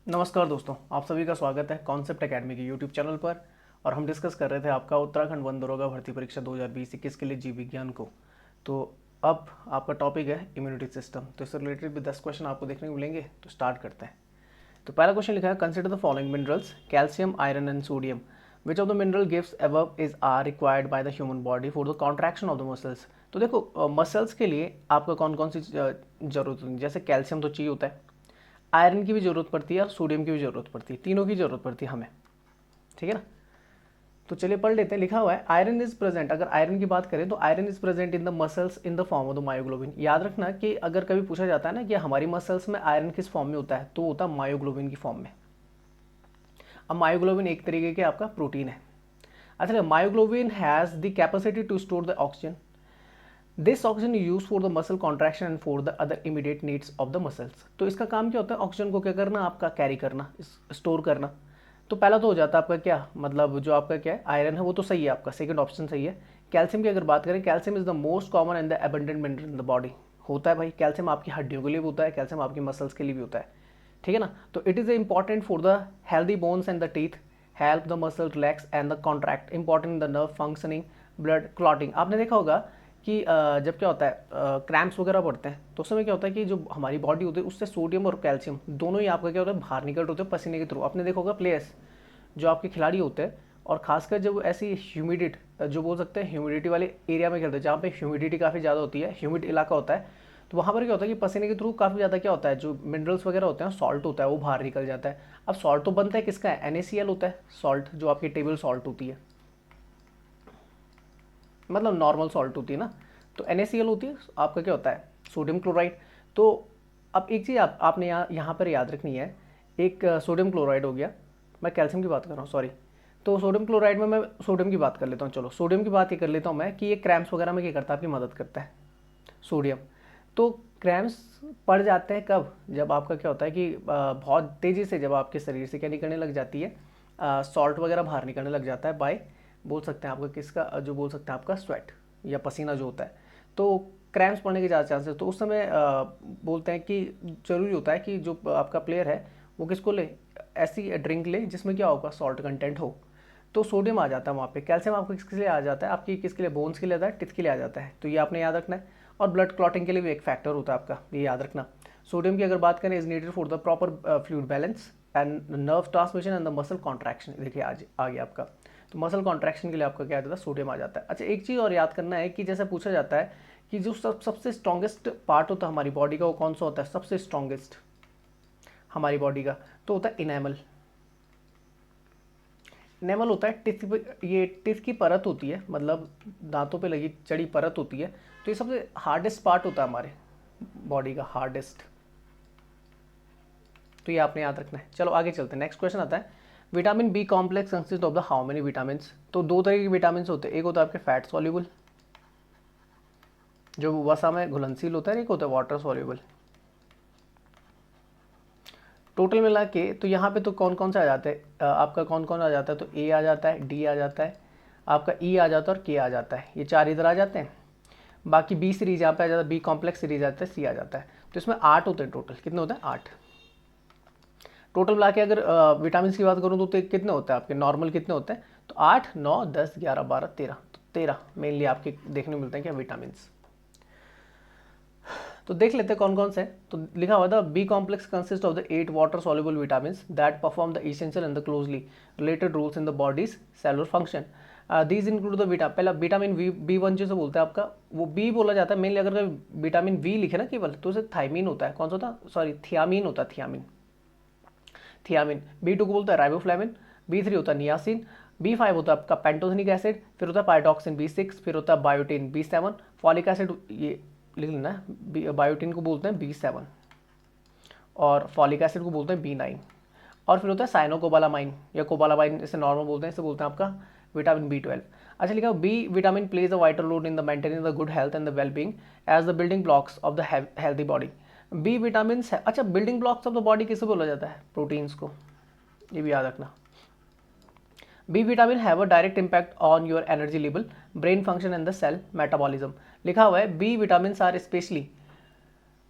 नमस्कार दोस्तों, आप सभी का स्वागत है कॉन्सेप्ट एकेडमी के यूट्यूब चैनल पर। और हम डिस्कस कर रहे थे आपका उत्तराखंड वन दरोगा भर्ती परीक्षा 2020-21 के लिए जीव विज्ञान को। तो अब आपका टॉपिक है इम्यूनिटी सिस्टम। तो इससे रिलेटेड भी 10 क्वेश्चन आपको देखने को मिलेंगे। तो स्टार्ट करते हैं। तो पहला क्वेश्चन लिखा है, consider the following minerals calcium, iron and sodium. Which of the mineral gives above is are required by the human body for the contraction of the muscles. तो देखो मसल्स के लिए आपका कौन कौन सी जरूरत होती है। जैसे कैल्शियम तो चाहिए होता है, आयरन की भी जरूरत पड़ती है और सोडियम की भी जरूरत पड़ती है, तीनों की जरूरत पड़ती है हमें। ठीक है ना। तो चलिए पढ़ लेते हैं। लिखा हुआ है आयरन इज प्रेजेंट। अगर आयरन की बात करें तो iron is present in the muscles in the form of the myoglobin. याद रखना कि अगर कभी पूछा जाता है ना कि हमारी मसल्स में आयरन किस फॉर्म में होता है, तो होता है मायोग्लोबिन की फॉर्म में। अब मायोग्लोबिन एक तरीके के आपका प्रोटीन है। अच्छा, myoglobin has the capacity to store the oxygen. This oxygen use for the muscle contraction and for the other immediate needs of the muscles. तो इसका काम क्या होता है, ऑक्सीजन को क्या करना, आपका कैरी करना, स्टोर करना। तो पहला तो हो जाता है आपका क्या, मतलब जो आपका क्या है आयरन है वो तो सही है, आपका सेकंड ऑप्शन सही है। कैल्शियम की अगर बात करें, calcium is the most common and the abundant mineral in the body. होता है भाई, कैल्शियम आपकी हड्डियों के लिए भी होता है, कैल्शियम आपकी मसल्स के लिए भी होता है। ठीक है ना। तो it is important for the healthy bones and the teeth, help the muscle relax and the contract, important in the nerve functioning, blood clotting. आपने देखा होगा कि जब क्या होता है क्रैम्प्स वगैरह पड़ते हैं तो उस समय क्या होता है कि जो हमारी बॉडी होती है उससे सोडियम और कैल्शियम दोनों ही आपका क्या होता है बाहर निकल रहे होते हैं पसीने के थ्रू। आपने देखा होगा प्लेयर्स जो आपके खिलाड़ी होते हैं, और खासकर जब ऐसी ह्यूमिडिट जो बोल सकते हैं ह्यूमिडिटी वाले एरिया में खेलते हैं जहाँ पे ह्यूमिडिटी काफ़ी ज़्यादा होती है, ह्यूमिड इलाका होता है, तो वहाँ पर क्या होता है कि पसीने के थ्रू काफ़ी ज़्यादा क्या होता है, जो मिनरल्स वगैरह होते हैं, सॉल्ट होता है, वो बाहर निकल जाता है। अब सॉल्ट तो बनता है किसका है, NaCl होता है सॉल्ट, जो आपकी टेबल सॉल्ट होती है, मतलब नॉर्मल सॉल्ट होती है ना। तो NaCl होती है, आपका क्या होता है सोडियम क्लोराइड। तो अब एक चीज़ आपने यहाँ पर याद रखनी है, एक सोडियम क्लोराइड हो गया, मैं कैल्शियम की बात कर रहा हूँ सॉरी। तो सोडियम क्लोराइड में मैं सोडियम की बात कर लेता हूँ। चलो सोडियम की बात ये कर लेता हूँ मैं कि ये क्रैम्प्स वगैरह में क्या करता है, आपकी मदद करता है सोडियम। तो क्रैम्प्स पड़ जाते हैं कब, जब आपका क्या होता है कि बहुत तेज़ी से जब आपके शरीर से क्या निकलने लग जाती है, सॉल्ट वगैरह बाहर निकलने लग जाता है बाय, बोल सकते हैं आपका किसका, जो बोल सकते हैं आपका स्वेट या पसीना जो होता है। तो क्रैम्प्स पड़ने के ज़्यादा चांसेस, तो उस समय बोलते हैं कि ज़रूरी होता है कि जो आपका प्लेयर है वो किसको ले, ऐसी ड्रिंक ले जिसमें क्या होगा सॉल्ट कंटेंट हो। तो सोडियम आ जाता है वहाँ पे, कैल्शियम आपको किसके लिए आ जाता है, आपकी किसके लिए, बोन्स के लिए आता है, टिथ के लिए आ जाता है। तो ये आपने याद रखना है। और ब्लड क्लॉटिंग के लिए भी एक फैक्टर होता है आपका, ये याद रखना। सोडियम की अगर बात करें, is needed for the proper fluid balance and nerve transmission and the muscle contraction. देखिए आज आ गया आपका, तो मसल कॉन्ट्रैक्शन के लिए आपका क्या आ जाता है, सोडियम आ जाता है। अच्छा, एक चीज़ और याद करना है कि जैसे पूछा जाता है कि जो सबसे स्ट्रॉन्गेस्ट पार्ट होता है हमारी बॉडी का, वो कौन सा होता है सबसे स्ट्रॉन्गेस्ट हमारी बॉडी का, तो होता है इनेमल। इनेमल होता है टिथ पे, ये टिथ की परत होती है, मतलब दांतों पे लगी चढ़ी परत होती है। तो ये सबसे हार्डेस्ट पार्ट होता है हमारे बॉडी का, हार्डेस्ट। तो ये आपने याद रखना है। चलो आगे चलते हैं, नेक्स्ट क्वेश्चन आता है, vitamin B complex consist of the how many vitamin. तो दो तरह के विटामिन होते हैं, एक होता है आपके फैट सॉल्यूबल जो वसा में घुलनशील होता है, एक होता है वाटर सॉल्यूबल। टोटल मिला के तो यहाँ पे तो कौन कौन सा आ जाता है, आपका कौन कौन आ जाता है, तो ए आ जाता है, डी आ जाता है, आपका ई आ जाता है और के आ जाता है, ये चार इधर आ जाते हैं। बाकी बी सीरीज यहाँ पे आ जाता है, बी कॉम्प्लेक्स सीरीज आता है, सी आ जाता है। तो इसमें 8 होते हैं टोटल, कितने होते हैं 8 टोटल मिला के। अगर विटामिन की बात करूँ तो कितने होते हैं आपके, नॉर्मल कितने होते हैं, तो 8 9 10 11 12 13, तो 13 मेनली आपके देखने को मिलते हैं क्या विटामिन। तो देख लेते हैं कौन कौन से हैं। तो लिखा हुआ था B complex consist of the 8 water soluble vitamin that perform the essential and the closely related roles in the body's cellular function. These include the पहला विटामिन वी, B1 जिसे बोलते हैं आपका, वो बी बोला जाता है मेनली। अगर विटामिन वी लिखे ना केवल तो उसे थाइमीन होता है, कौन सा होता, सॉरी थियामीन होता है, थियामीन। B2 को बोलता है राइबोफ्लेविन, B3 होता है नियासिन, B5 होता है आपका पेंटोथेनिक एसिड, फिर होता है पाइटॉक्सिन B6, फिर होता है बायोटिन B7, फॉलिक एसिड, ये लिख लेना है, बायोटिन को बोलते हैं B7 और फॉलिक एसिड को बोलते हैं B9, और फिर होता है साइनोकोबालामाइन या कोबालामाइन, इसे नॉर्मल बोलते हैं, इसे बोलते हैं आपका विटामिन B12। अच्छा लिखा, B vitamin plays a vital role in the maintaining the good health and the well being as the building blocks of the healthy body. B vitamin है, अच्छा building blocks of the body किसे बोला जाता है, proteins को, ये भी याद रखना। B vitamin have a direct impact on your energy level, brain function and the cell metabolism. लिखा हुआ है B vitamin are specially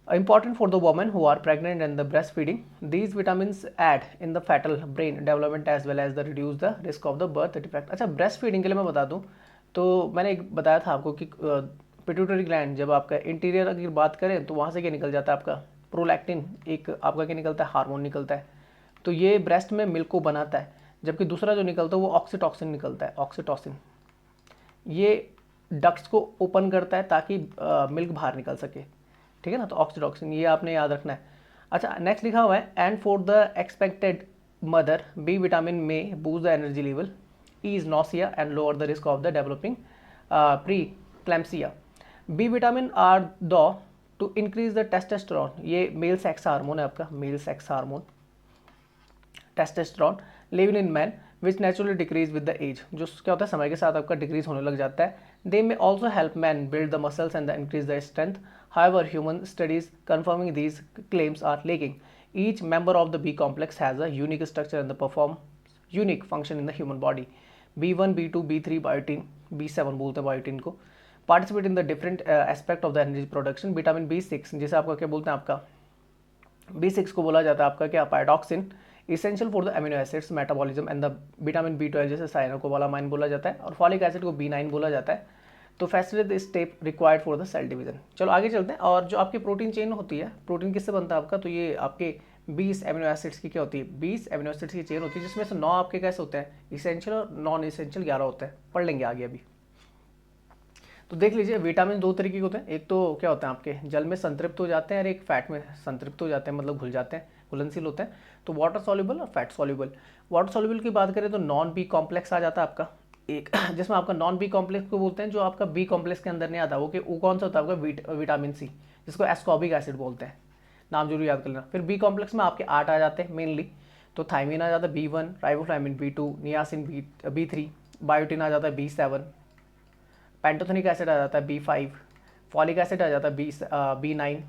Important for the women who are pregnant and the breastfeeding. These vitamins add in the fetal brain development as well as the reduce the risk of the birth defect. अच्छा, breast feeding के लिए मैं बता दूं तो मैंने एक बताया था आपको कि पिट्यूटरी ग्लैंड, जब आपका इंटीरियर की बात करें तो वहाँ से क्या निकल जाता है आपका प्रोलैक्टिन, एक आपका क्या निकलता है, हार्मोन निकलता है। तो ये ब्रेस्ट में मिल्क को बनाता है, जबकि दूसरा जो निकलता है वो ऑक्सीटॉसिन निकलता है, ऑक्सीटॉसिन। ये डक्ट्स को ओपन करता है ताकि मिल्क बाहर निकल सके, ठीक है ना। तो ऑक्सीटॉसिन ये आपने याद रखना है। अच्छा, नेक्स्ट लिखा हुआ है and for the expected mother B vitamin may boost the energy level, ease nausea and lower the risk of the developing preeclampsia. B vitamin are the to increase the testosterone, ये male sex hormone है आपका, male sex hormone testosterone level in man which naturally decrease with the age, जो क्या होता है समय के साथ आपका डिक्रीज होने लग जाता है। They may also help man build the muscles and the increase the strength. However, human studies confirming these claims are lacking. Each member of the B complex has a unique structure and perform unique function in the human body. B1, B2, B3 biotin, B7 बोलते हैं biotin को, participate in the different aspect of the energy production. Vitamin B6 जिसे आपका क्या बोलते हैं, आपका B6 को बोला जाता है आपका क्या, पायडॉक्सिन, essential for the amino acids metabolism and the vitamin B12 जैसे साइनोकोबालामाइन बोला जाता है, और फॉलिक एसिड को B9 बोला जाता है। तो facilitate the step required for the cell division. चलो आगे चलते हैं। और जो आपकी प्रोटीन चेन होती है, प्रोटीन किससे बनता है आपका, तो ये आपके 20 एमिनो एसिड्स की क्या होती है, 20 एमिनो एसिड्स की चेन होती है, जिसमें से 9 आपके कैसे होते हैं, इसेंशियल और नॉन इसेंशियल 11 होते हैं। पढ़ लेंगे आगे अभी। तो देख लीजिए, विटामिन दो तरीके के होते हैं, एक तो क्या होते हैं आपके जल में संतृप्त हो जाते हैं और एक फैट में संतृप्त हो जाते हैं, मतलब घुल जाते हैं, घुलनशील होते हैं। तो वाटर सॉल्युबल और फैट सॉल्युबल। वाटर सॉल्युबल की बात करें तो नॉन बी कॉम्प्लेक्स आ जाता है आपका एक, जिसमें आपका नॉन बी कॉम्प्लेक्स को बोलते हैं, जो आपका बी कॉम्प्लेक्स के अंदर नहीं आता, वो कौन सा होता है आपका विटामिन सी, जिसको एस्कॉर्बिक एसिड बोलते हैं, नाम जरूर याद कर लेना। फिर बी कॉम्प्लेक्स में आपके 8 आ जाते हैं मेनली, तो थाइमिन आ जाता है B1, riboflavin B2, niacin B3, biotin आ जाता है B7, पेंटोथेनिक एसिड आ जाता है B5, फॉलिक एसिड आ जाता है B9,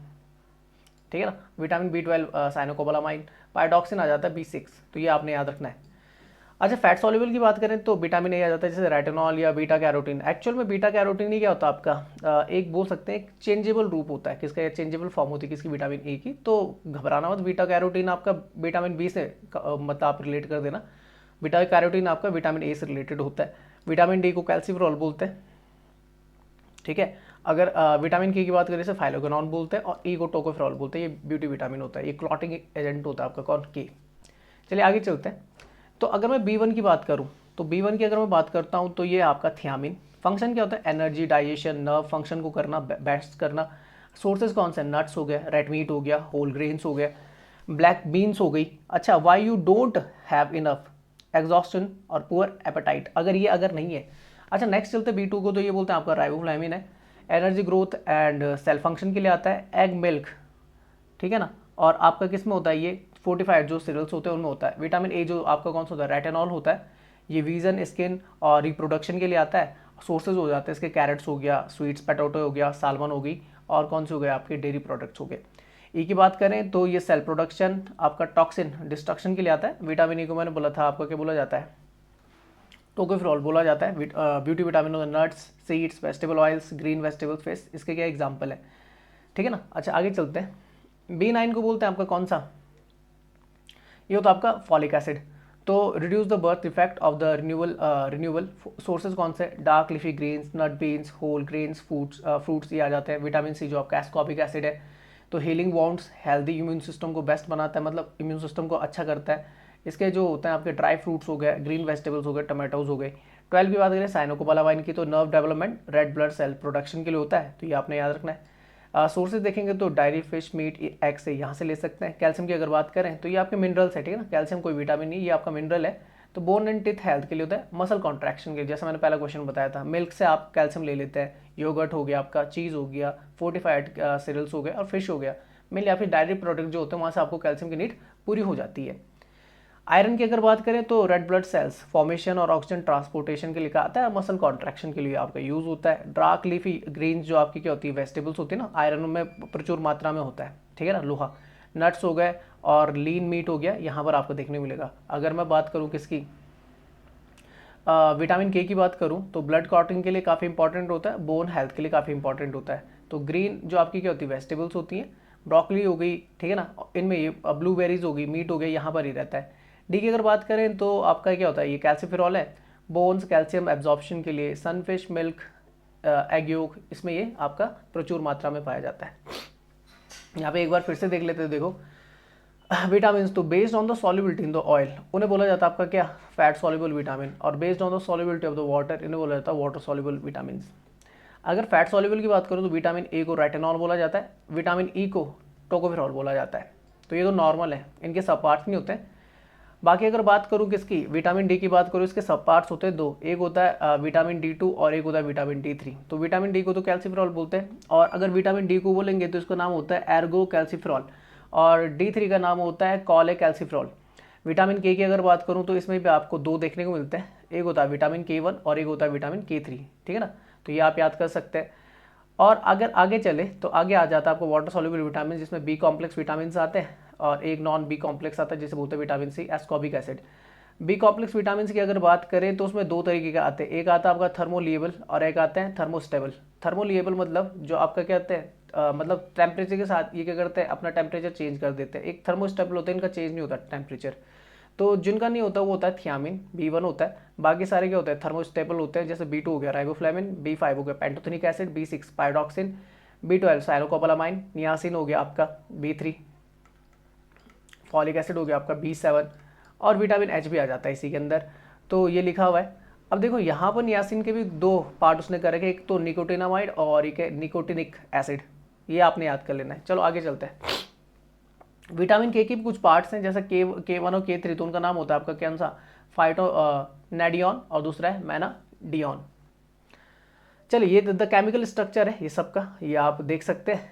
ठीक है ना। विटामिन B12 साइनोकोबालामाइन, पायडॉक्सिन आ जाता है B6। तो ये आपने याद रखना है। अच्छा, फैट सॉल्युबल की बात करें तो विटामिन ए आ जाता है, जैसे रेटिनॉल या बीटा कैरोटीन। एक्चुअल में बीटा कैरोटीन ही क्या होता है आपका, एक बोल सकते हैं एक चेंजेबल रूप होता है, किसका चेंजेबल फॉर्म होती है किसकी, विटामिन ए की। तो घबराना मत, बीटा कैरोटीन आपका विटामिन बी से मतलब आप रिलेट कर देना, बीटा कैरोटीन आपका विटामिन ए से रिलेटेड होता है। विटामिन डी को कैल्सिफेरॉल बोलते हैं, ठीक है। अगर विटामिन के की बात करें तो फाइलोक्विनोन बोलते हैं, और ई को टोकोफेरॉल बोलते हैं, ये ब्यूटी विटामिन होता है, ये क्लॉटिंग एजेंट होता है आपका, कौन, के। चलिए आगे चलते हैं। तो अगर मैं B1 की बात करूं तो B1 की अगर मैं बात करता हूं तो ये आपका थियामिन। फंक्शन क्या होता है, एनर्जी, डाइजेशन, नर्व फंक्शन को करना, बेस्ट करना। सोर्सेज कौन से, नट्स हो गया, रेड मीट हो गया, होल ग्रेन्स हो गया, ब्लैक बीन्स हो गई। अच्छा, why you don't have enough, exhaustion और पुअर एपेटाइट, अगर नहीं है। अच्छा, नेक्स्ट चलते B2 को, तो ये बोलते हैं आपका राइबोफ्लाविन है, energy, growth and cell function के लिए आता है। एग मिल्क, ठीक है ना। और आपका किस में होता है, ये फोर्टिफाइड जो सीरियल्स होते हैं उनमें होता है। विटामिन ए जो आपका कौन सा होता है, रेटिनॉल होता है, ये विजन, स्किन और रिप्रोडक्शन के लिए आता है। सोर्सेज हो जाते हैं इसके, कैरेट्स हो गया, स्वीट्स पोटैटो हो गया, सालमन हो गई, और कौन से हो गए आपके डेयरी प्रोडक्ट्स हो गए। ई की बात करें तो ये सेल प्रोडक्शन, आपका टॉक्सिन डिस्ट्रक्शन के लिए आता है। विटामिन ई को मैंने बोला था आपका क्या बोला जाता है, टोकोफेरॉल बोला जाता है। ब्यूटी विटामिन हो गया, nuts, seeds, vegetable oils, green vegetables, fish, इसके क्या एग्जाम्पल है, ठीक है ना। अच्छा, आगे चलते हैं। B9 को बोलते हैं आपका कौन सा, ये होता है आपका फॉलिक एसिड। तो reduce the birth effect of the renewable sources कौन से, डार्क लीफी ग्रीन्स, नट बीन्स, होल ग्रेन्स, फ्रूट्स ये आ जाते हैं। विटामिन सी जो आपका एस्कॉर्बिक एसिड है, तो healing wounds, healthy immune system को बेस्ट बनाता है, मतलब इम्यून सिस्टम को अच्छा करता है। इसके जो होते हैं आपके ड्राई फ्रूट्स हो गए, ग्रीन वेजिटेबल्स हो गए, टमाटोज हो गए। 12 की बात करें साइनोकोबालामाइन की, तो nerve development, red blood cell production के लिए होता है, तो ये आपने याद रखना है। सोर्सेज देखेंगे तो डायरी, फिश, मीट, एग से यहाँ से ले सकते हैं। कैल्शियम की अगर बात करें तो ये आपके मिनरल्स है, ठीक है ना, कैल्शियम कोई विटामिन नहीं, ये आपका मिनरल है। तो बोन एंड टिथ हेल्थ के लिए होता है, मसल कॉन्ट्रैक्शन के लिए, जैसा मैंने पहला क्वेश्चन बताया था। मिल्क से आप कैल्शियम ले लेते हैं, योगर्ट हो गया आपका, चीज़ हो गया, फोर्टिफाइड सीरियल्स हो गया, और फिश हो गया। मेनली आपके डायरी प्रोडक्ट जो होते हैं वहाँ से आपको कैल्शियम की नीड पूरी हो जाती है। आयरन की अगर बात करें तो रेड ब्लड सेल्स फॉर्मेशन और ऑक्सीजन ट्रांसपोर्टेशन के लिए आता है, मसल कॉन्ट्रैक्शन के लिए आपका यूज होता है। डार्क लीफी ग्रीन्स जो आपकी क्या होती है, वेजिटेबल्स होती है ना, आयरन में प्रचुर मात्रा में होता है, ठीक है ना, लोहा। नट्स हो गए और लीन मीट हो गया, यहाँ पर आपको देखने मिलेगा। अगर मैं बात करूँ किसकी, विटामिन के की बात करूँ तो ब्लड क्लॉटिंग के लिए काफ़ी इंपॉर्टेंट होता है, बोन हेल्थ के लिए काफ़ी इंपॉर्टेंट होता है। तो ग्रीन जो आपकी क्या होती है, वेजिटेबल्स होती हैं, ब्रोकली हो गई, ठीक है ना, इनमें ये ब्लूबेरीज हो गई, मीट हो गया, यहाँ पर ही रहता है। डी की अगर बात करें तो आपका क्या होता है, ये कैल्सीफेरॉल है, बोन्स कैल्शियम एब्जॉर्प्शन के लिए, सनफिश मिल्क, एग योक, इसमें ये आपका प्रचुर मात्रा में पाया जाता है। यहाँ पे एक बार फिर से देख लेते हैं, देखो विटामिन तो based on the solubility in the oil, उन्हें बोला जाता है आपका क्या, फैट सॉल्युबल विटामिन, और based on the solubility of the water, इन्हें बोला जाता है वाटर सॉल्युबल विटामिन। अगर फैट सॉल्युबल की बात करूँ तो विटामिन ए को रेटिनॉल बोला जाता है, विटामिन ई को टोकोफेरॉल बोला जाता है। तो ये तो नॉर्मल है, इनके सब पार्ट्स नहीं होते। बाकी अगर बात करूँ किसकी, विटामिन डी की बात करूँ, इसके सब पार्ट्स होते हैं दो, एक होता है विटामिन D2 और एक होता है विटामिन D3। तो विटामिन डी को तो कैल्सीफेरॉल बोलते हैं, और अगर विटामिन डी को बोलेंगे तो इसका नाम होता है एर्गो कैल्सीफेरॉल, और D3 का नाम होता है कॉले कैल्सीफेरॉल। विटामिन के की अगर बात करूँ तो इसमें भी आपको दो देखने को मिलते हैं, एक होता है विटामिन K1 और एक होता है विटामिन K3, ठीक है ना। तो ये आप याद कर सकते हैं। और अगर आगे चले तो आगे आ जाता है आपको वाटर सॉल्युबल विटामिन, जिसमें बी कॉम्प्लेक्स विटामिन आते हैं, और एक नॉन बी कॉम्प्लेक्स आता है जिसे बोलते हैं vitamin C, ascorbic acid. B complex vitamin की अगर बात करें तो उसमें दो तरीके का आते हैं, एक आता है आपका थर्मोलिएबल और एक आता है थर्मोस्टेबल। थर्मोलिएबल मतलब जो आपका क्या कहते हैं, मतलब टेम्परेचर के साथ ये क्या करते हैं, अपना टेम्परेचर चेंज कर देते हैं। एक थर्मोस्टेबल होता है, इनका चेंज नहीं होता टेम्परेचर। तो जिनका नहीं होता वो होता है थियामिन, B1 होता है। बाकी सारे क्या होते हैं, थर्मोस्टेबल होते हैं, जैसे B2 हो गया राइबोफ्लेविन, B5 हो गया pantothenic acid, B6 pyridoxine, B12 साइलोकोबालामाइन, नियासिन हो गया आपका B3, फॉलिक एसिड हो गया आपका B7, और विटामिन H भी आ जाता है इसी के अंदर। तो ये लिखा हुआ है। अब देखो यहाँ पर नियासिन के भी दो पार्ट उसने कर रखे, एक तो निकोटिनामाइड और एक है निकोटिनिक एसिड, ये आपने याद कर लेना है। चलो आगे चलते हैं। विटामिन के भी कुछ पार्ट्स हैं, जैसे K1 और K3, तो उनका नाम होता है आपका क्या सा, फाइटो नेडियन, और दूसरा है मैनाडियन। चलिए ये द केमिकल स्ट्रक्चर है ये सबका, ये आप देख सकते हैं।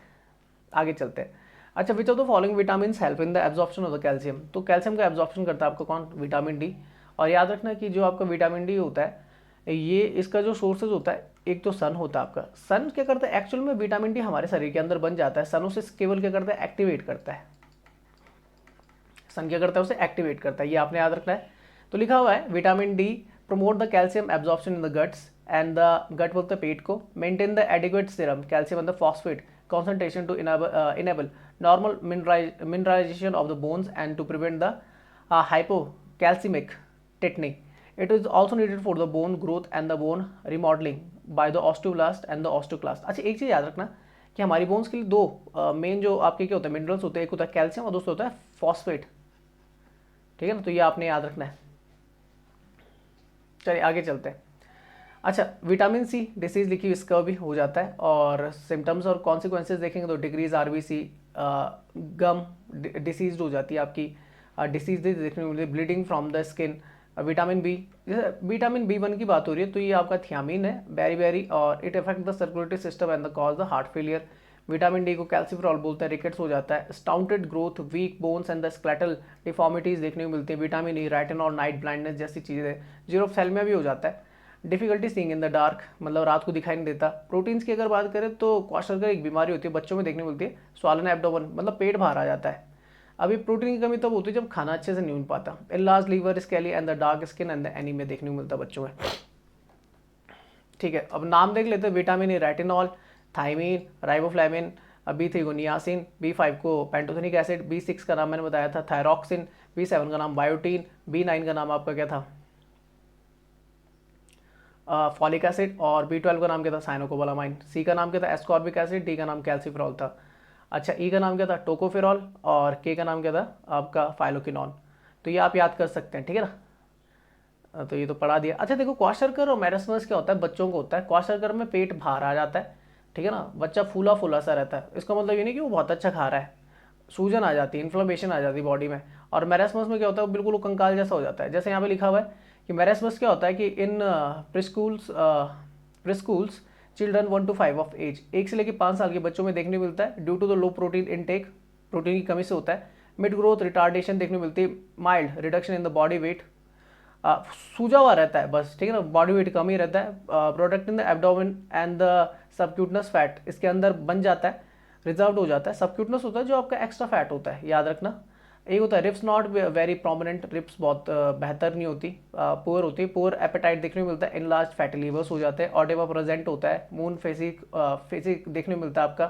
आगे चलते हैं। अच्छा, which of the following vitamin help in the absorption of the calcium, तो कैल्शियम का एब्जॉर्प्शन करता है आपका कौन, विटामिन डी। और याद रखना कि जो आपका विटामिन डी होता है, ये इसका जो सोर्सेज होता है, एक तो सन होता है आपका। सन क्या करता है, एक्चुअल में विटामिन डी हमारे शरीर के अंदर बन जाता है, सन उसे केवल क्या करता है, एक्टिवेट करता है। सन क्या करता है, उसे एक्टिवेट करता है, ये आपने याद रखना है। तो लिखा हुआ है vitamin D promote the calcium absorption in the guts and the gut बोलते हैं पेट को, maintain the adequate serum calcium and the phosphate concentration to enable normal mineralization of the bones and to prevent the hypocalcemic tetany. It is also needed for the bone growth and the bone remodeling by the osteoblast and the osteoclast. अच्छा, एक चीज़ याद रखना कि हमारी bones के लिए दो main जो आपके क्या होता है मिनरल्स होते हैं, एक होता है कैल्शियम और दूसरा होता है फॉस्फेट, ठीक है ना। तो ये आपने याद रखना है। चलिए आगे चलते हैं। अच्छा, विटामिन सी डिसीज लिखी हुई, इसका भी हो जाता है, और सिम्टम्स और कॉन्सिक्वेंसेज देखेंगे तो डिक्रीज आरबीसी, गम डिसीज हो जाती है आपकी, डिसीज देखने को मिलती है, bleeding from the skin. Vitamin B, जैसे विटामिन B1 की बात हो रही है तो ये आपका थियामिन है, बेरी, और it affect the circulatory system and the cause the heart failure. Vitamin D को कैल्सीफेरॉल बोलते हैं, रिकेट्स हो जाता है, stunted growth, weak bones and the skeletal deformities देखने को मिलती है। Vitamin E retinol, night blindness जैसी चीज़ें, जीरोफ्थैल्मिया भी हो जाता है, difficulty seeing in the dark, मतलब रात को दिखाई नहीं देता। प्रोटीन्स की अगर बात करें तो क्वाशरकर एक बीमारी होती है, बच्चों में देखने को मिलती है, स्वालन एब्डोमेन, मतलब पेट बाहर आ जाता है। अभी प्रोटीन की कमी तब होती है जब खाना अच्छे से नहीं मिल पाता। Enlarge liver, scaly and the dark skin and the anaemia देखने को मिलता है बच्चों में, ठीक है। अब नाम देख लेते हैं। Vitamin A retinol, thiamine, riboflavin, B3 को नियासिन, B5 को पेंटोथेनिक एसिड, B6 का नाम मैंने बताया था थायरॉक्सिन, B7 का नाम बायोटीन, B9 का नाम आपका क्या था, फॉलिक एसिड, और B12 का नाम क्या था, साइनोकोबालामाइन, C का नाम क्या था, एस्कॉर्बिक एसिड, D का नाम कैल्सीफेरॉल था। अच्छा, E का नाम क्या था, टोकोफेरॉल, और K का नाम क्या था आपका फाइलोकिनॉन। तो ये आप याद कर सकते हैं, ठीक है ना। तो ये तो पढ़ा दिया। अच्छा देखो, क्वाशरकर और मैरस्मस क्या होता है, बच्चों को होता है। क्वाशरकर में पेट बाहर आ जाता है, ठीक है ना, बच्चा फूला फूला सा रहता है, इसका मतलब ये नहीं कि वो बहुत अच्छा खा रहा है, सूजन आ जाती है, इन्फ्लेमेशन आ जाती है बॉडी में। और मैरस्मस में क्या होता है, बिल्कुल कंकाल जैसा हो जाता है। जैसे यहाँ पे लिखा हुआ है कि मैरस्मस क्या होता है कि इन प्रिस्कूल्स चिल्ड्रन 1 to 5 ऑफ एज, 1 से लेकर 5 साल के बच्चों में देखने मिलता है, due to the low protein intake, protein की कमी से होता है। मिड ग्रोथ रिटार्डेशन देखने मिलती है, mild reduction in the body wait, सूजा हुआ रहता है बस, ठीक है ना, बॉडी वेट कम ही रहता है। Product in the abdomen and the subcutaneous fat, इसके अंदर बन जाता है, रिजर्व हो जाता है। सबक्यूटनस होता है जो आपका एक्स्ट्रा फैट होता है, याद रखना। एक होता है ribs not very prominent, ribs बहुत बेहतर नहीं होती, पुअर होती है। पुअर एपेटाइट देखने को मिलता है, इनलार्ज फैटी लीवर्स हो जाते हैं। ऑडेमा प्रेजेंट होता है, मून फेसिक देखने को मिलता है आपका।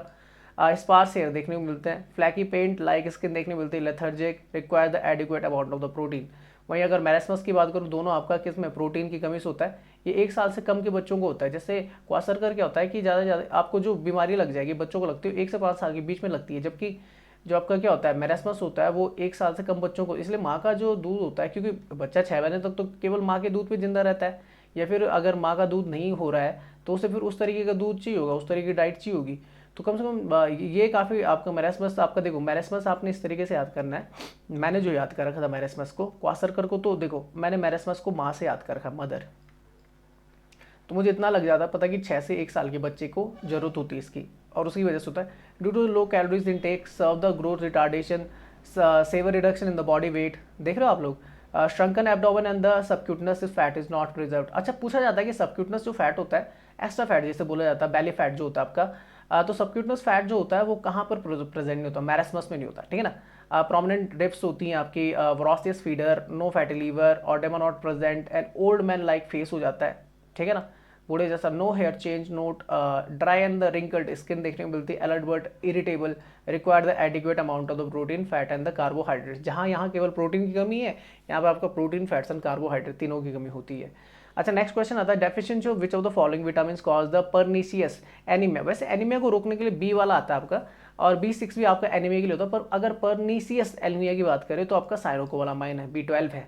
स्पार्स हेयर देखने को मिलते हैं, फ्लैकी पेंट लाइक स्किन देखने को मिलती है, lethargic, require the adequate amount of the protein. वहीं अगर मैरास्मस की बात करूँ, दोनों आपका किस में प्रोटीन की कमी से होता है। ये 1 साल से कम के बच्चों को होता है। जैसे क्वाशरकर क्या होता है कि ज़्यादा से ज़्यादा आपको जो बीमारी लग जाएगी बच्चों को लगती है 1 से 5 साल के बीच में लगती है, जबकि जो आपका क्या होता है मैरास्मस होता है वो 1 साल से कम बच्चों को। इसलिए माँ का जो दूध होता है, क्योंकि बच्चा 6 महीने तक तो केवल माँ के दूध पे जिंदा रहता है, या फिर अगर माँ का दूध नहीं हो रहा है तो उसे फिर उस तरीके का दूध चाहिए होगा, उस तरीके की डाइट चाहिए होगी। तो कम से कम ये काफ़ी आपका मैरास्मस आपका, देखो मैरास्मस आपने इस तरीके से याद करना है। मैंने जो याद कर रखा था मैरास्मस को, क्वाशरकर को, तो देखो मैंने मैरास्मस को माँ से याद कर रखा, मदर। तो मुझे इतना लग जाता पता कि 6 से 1 साल के बच्चे को जरूरत होती है इसकी, और उसकी वजह से होता है due to low calories intake serve the growth retardation, severe reduction in the body weight. देख रहे हो आप लोग, shrunken abdomen and the subcutaneous fat is not preserved. अच्छा, पूछा जाता है कि सबक्यूटनस जो फैट होता है, एक्स्ट्रा फैट जैसे बोला जाता है, बैली फैट जो होता है आपका, तो सबक्यूटनस फैट जो होता है वो कहाँ पर प्रेजेंट नहीं होता, मैरास्मस में नहीं होता, ठीक है ना। प्रोमिनेंट रिप्स होती हैं आपकी, voracious feeder, no fatty liver, oedema not present, and old man like face हो जाता है, ठीक है ना, बूढ़े जैसा। No hair change, note dry and the wrinkled skin देखने को मिलती है, alert but irritable, require the adequate amount of the protein, fat and the carbohydrate. जहाँ यहाँ केवल प्रोटीन की कमी है, यहाँ पर आपका प्रोटीन, फैट्स एंड कार्बोहाइड्रेट तीनों की कमी होती है। अच्छा, नेक्स्ट क्वेश्चन आता है, deficiency of which of the following vitamin cause the pernicious anaemia. वैसे एनीमिया को रोकने के लिए बी वाला आता है आपका, और B6 भी आपका एनीमिया के लिए होता है, पर अगर परनीसियस एनीमिया की बात करें तो आपका साइनोकोबालामाइन है, B12 है।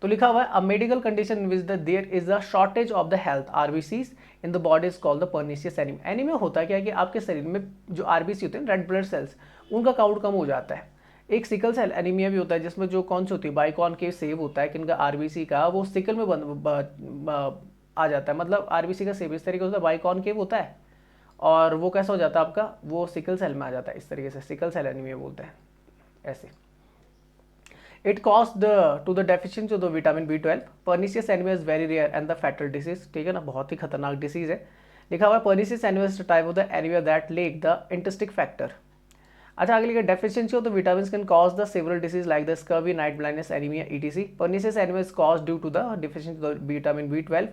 तो लिखा हुआ है a medical condition in which there is a shortage of the health RBCs in the body is called the pernicious anaemia. Anaemia होता है क्या कि आपके शरीर में जो आरबीसी होते हैं, रेड ब्लड सेल्स, उनका काउंट कम हो जाता है। एक सिकल सेल एनीमिया भी होता है, जिसमें जो कौन सी होती है, बाइकॉनकेव सेव होता है किनका, आरबीसी का, वो सिकल में आ जाता है। मतलब आरबीसी का सेव इस तरीके से बाइकॉनकेव होता है, और वो कैसा हो जाता है आपका, वो सिकल सेल में आ जाता है, इस तरीके से सिकल सेल एनीमिया बोलते हैं ऐसे। It caused to the deficiency of the vitamin B12. Pernicious anemia is very rare and the fatal disease, ठीक है ना, बहुत ही खतरनाक डिसीज है। लिखा हुआ है pernicious anemia is the type of the anemia that lack the intrinsic factor। अच्छा, आगे लिखा deficiency of the vitamin can cause the several disease like the scurvy, night blindness, anaemia, ETC. Pernicious anaemia is caused due to the deficiency of the vitamin B12।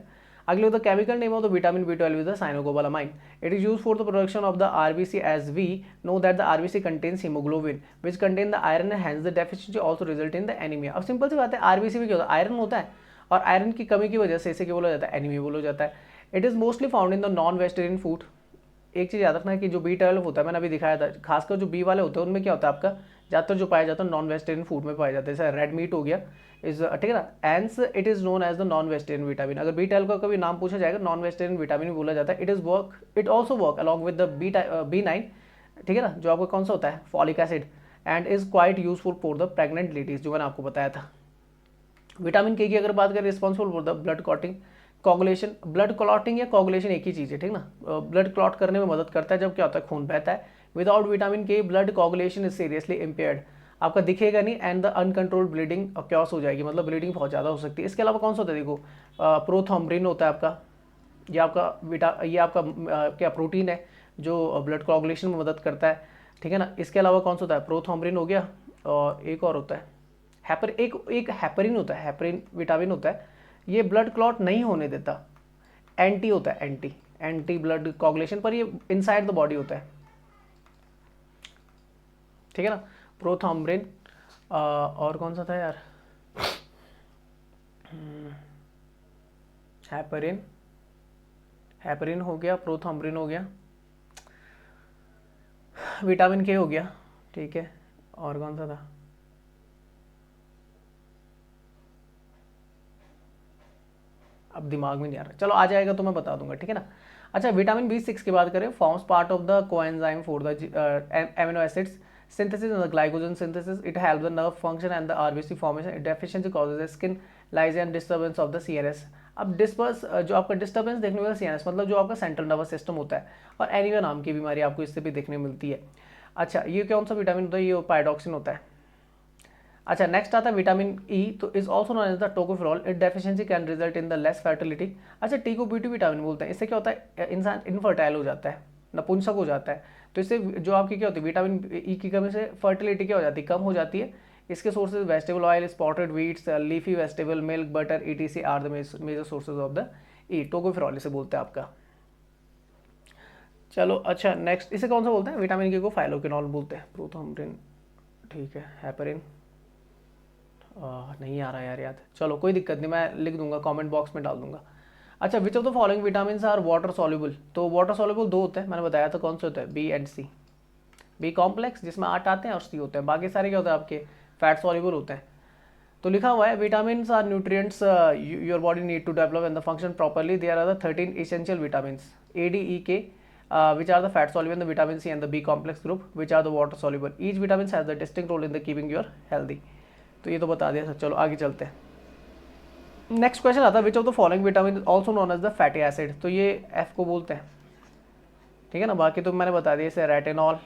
अगले the chemical name of the vitamin B12 is the cyanocobalamin. It is used for the production of the RBC as we know that the RBC contains haemoglobin which contain the iron and hence the deficiency also result in the anaemia. अब simple सी बात है, RBC में क्या होता है, iron होता है, और आयरन की कमी की वजह से इसे क्या बोला जाता है, एनीमिया बोला जाता है। It is mostly found in the non vegetarian food. एक चीज़ याद रखना है कि जो B12 होता है, मैंने अभी दिखाया था, खासकर जो बी वाले होते हैं उनमें क्या होता है आपका, ज़्यादातर जो पाया जाता है नॉन वेजिटेरियन फूड में पाया जाता है, जैसे रेड मीट हो गया, इज ठीक है ना, hence it is known as the non vegetarian vitamin. अगर B12 का कभी नाम पूछा जाएगा, नॉन वेजिटेरियन विटामिन बोला जाता है। It also work along with the B9, ठीक है ना, जो आपका कौन सा होता है, folic acid, and is quite useful for the pregnant ladies, जो मैंने आपको बताया था। विटामिन के की अगर बात करें, responsible for the blood clotting, coagulation. Blood clotting या कोगुलेशन एक ही चीज़ है, ठीक ना। ब्लड क्लॉट करने में मदद करता है जब क्या होता है, खून बहता है। विदाउट विटामिन के blood coagulation is seriously impaired, आपका दिखेगा नहीं, and the uncontrolled bleeding chaos हो जाएगी, मतलब ब्लीडिंग बहुत ज़्यादा हो सकती है। इसके अलावा कौन सा होता है, देखो प्रोथॉम्ब्रिन होता है आपका, ये आपका क्या प्रोटीन है जो ब्लड कोगुलेशन में मदद करता है, ठीक है ना। इसके अलावा कौन सा होता है, प्रोथॉम्ब्रिन हो गया, और एक और होता है एक हेपरिन होता है, हेपरिन विटामिन होता है, ये ब्लड क्लॉट नहीं होने देता, एंटी होता है, एंटी ब्लड कोगुलेशन, पर ये इनसाइड द बॉडी होता है, ठीक है ना। प्रोथॉम्ब्रिन, और कौन सा था यार, हेपरिन हो गया, प्रोथॉम्ब्रिन हो गया, विटामिन के हो गया, ठीक है, और कौन सा था, अब दिमाग में नहीं आ रहा, चलो आ जाएगा तो मैं बता दूंगा, ठीक है ना। अच्छा, विटामिन B6 की बात करें, forms part of the coenzyme for the amino acids synthesis and the glycogen synthesis. It helps the nerve function and the RBC formation. Deficiency causes the skin lysis and disturbance of the CNS. अब disperse जो आपका disturbance देखने को मिलता है CNS, मतलब जो आपका सेंट्रल नर्वस सिस्टम होता है, और एनीमिया नाम की बीमारी आपको इससे भी देखने को मिलती है। अच्छा, ये कौन सा विटामिन होता है, ये पायडॉक्सिन होता है। अच्छा, नेक्स्ट आता है विटामिन ई, तो is also known as the tocopherol. It deficiency can result in the less fertility. अच्छा, टी को B2 विटामिन बोलते हैं। इससे क्या होता है, इंसान इनफर्टाइल हो जाता है, नपुंसक हो जाता है। तो इससे जो आपकी क्या होती है, विटामिन ई की कमी से फर्टिलिटी क्या हो जाती है, कम हो जाती है। इसके sources vegetable oil, sprouted wheats, leafy vegetable, milk, butter, ETC are the major sources of the E. Tocopherol इसे बोलते हैं आपका। चलो अच्छा, नेक्स्ट इसे कौन सा बोलते हैं? विटामिन के को फाइलोक्विनोल बोलते हैं। प्रोथोम्ब्रिन, ठीक है। हेपरिन नहीं आ रहा यार याद। चलो कोई दिक्कत नहीं, मैं लिख दूंगा, कमेंट बॉक्स में डाल दूंगा। अच्छा, which of the following vitamin are water soluble? तो वाटर सॉल्युबल दो होते हैं, मैंने बताया था कौन से होते हैं, B and C. B complex जिसमें 8 आते हैं और सी होते हैं, बाकी सारे क्या होते हैं आपके फैट सॉल्युबल होते हैं। तो लिखा हुआ है vitamin are nutrients your body need to develop and the function properly. There are the 13 essential vitamins A D E K which are the fat soluble in the vitamin C and the B complex group, which are the water soluble. Each vitamin has the distinct role in the keeping you healthy. तो ये तो बता दिया sir. चलो आगे चलते हैं। Next question आता है which of the following vitamin also known as the fatty acid? तो ये एफ को बोलते हैं, ठीक है ना। बाकी तो मैंने बता दिया, इसे रेटिनॉल,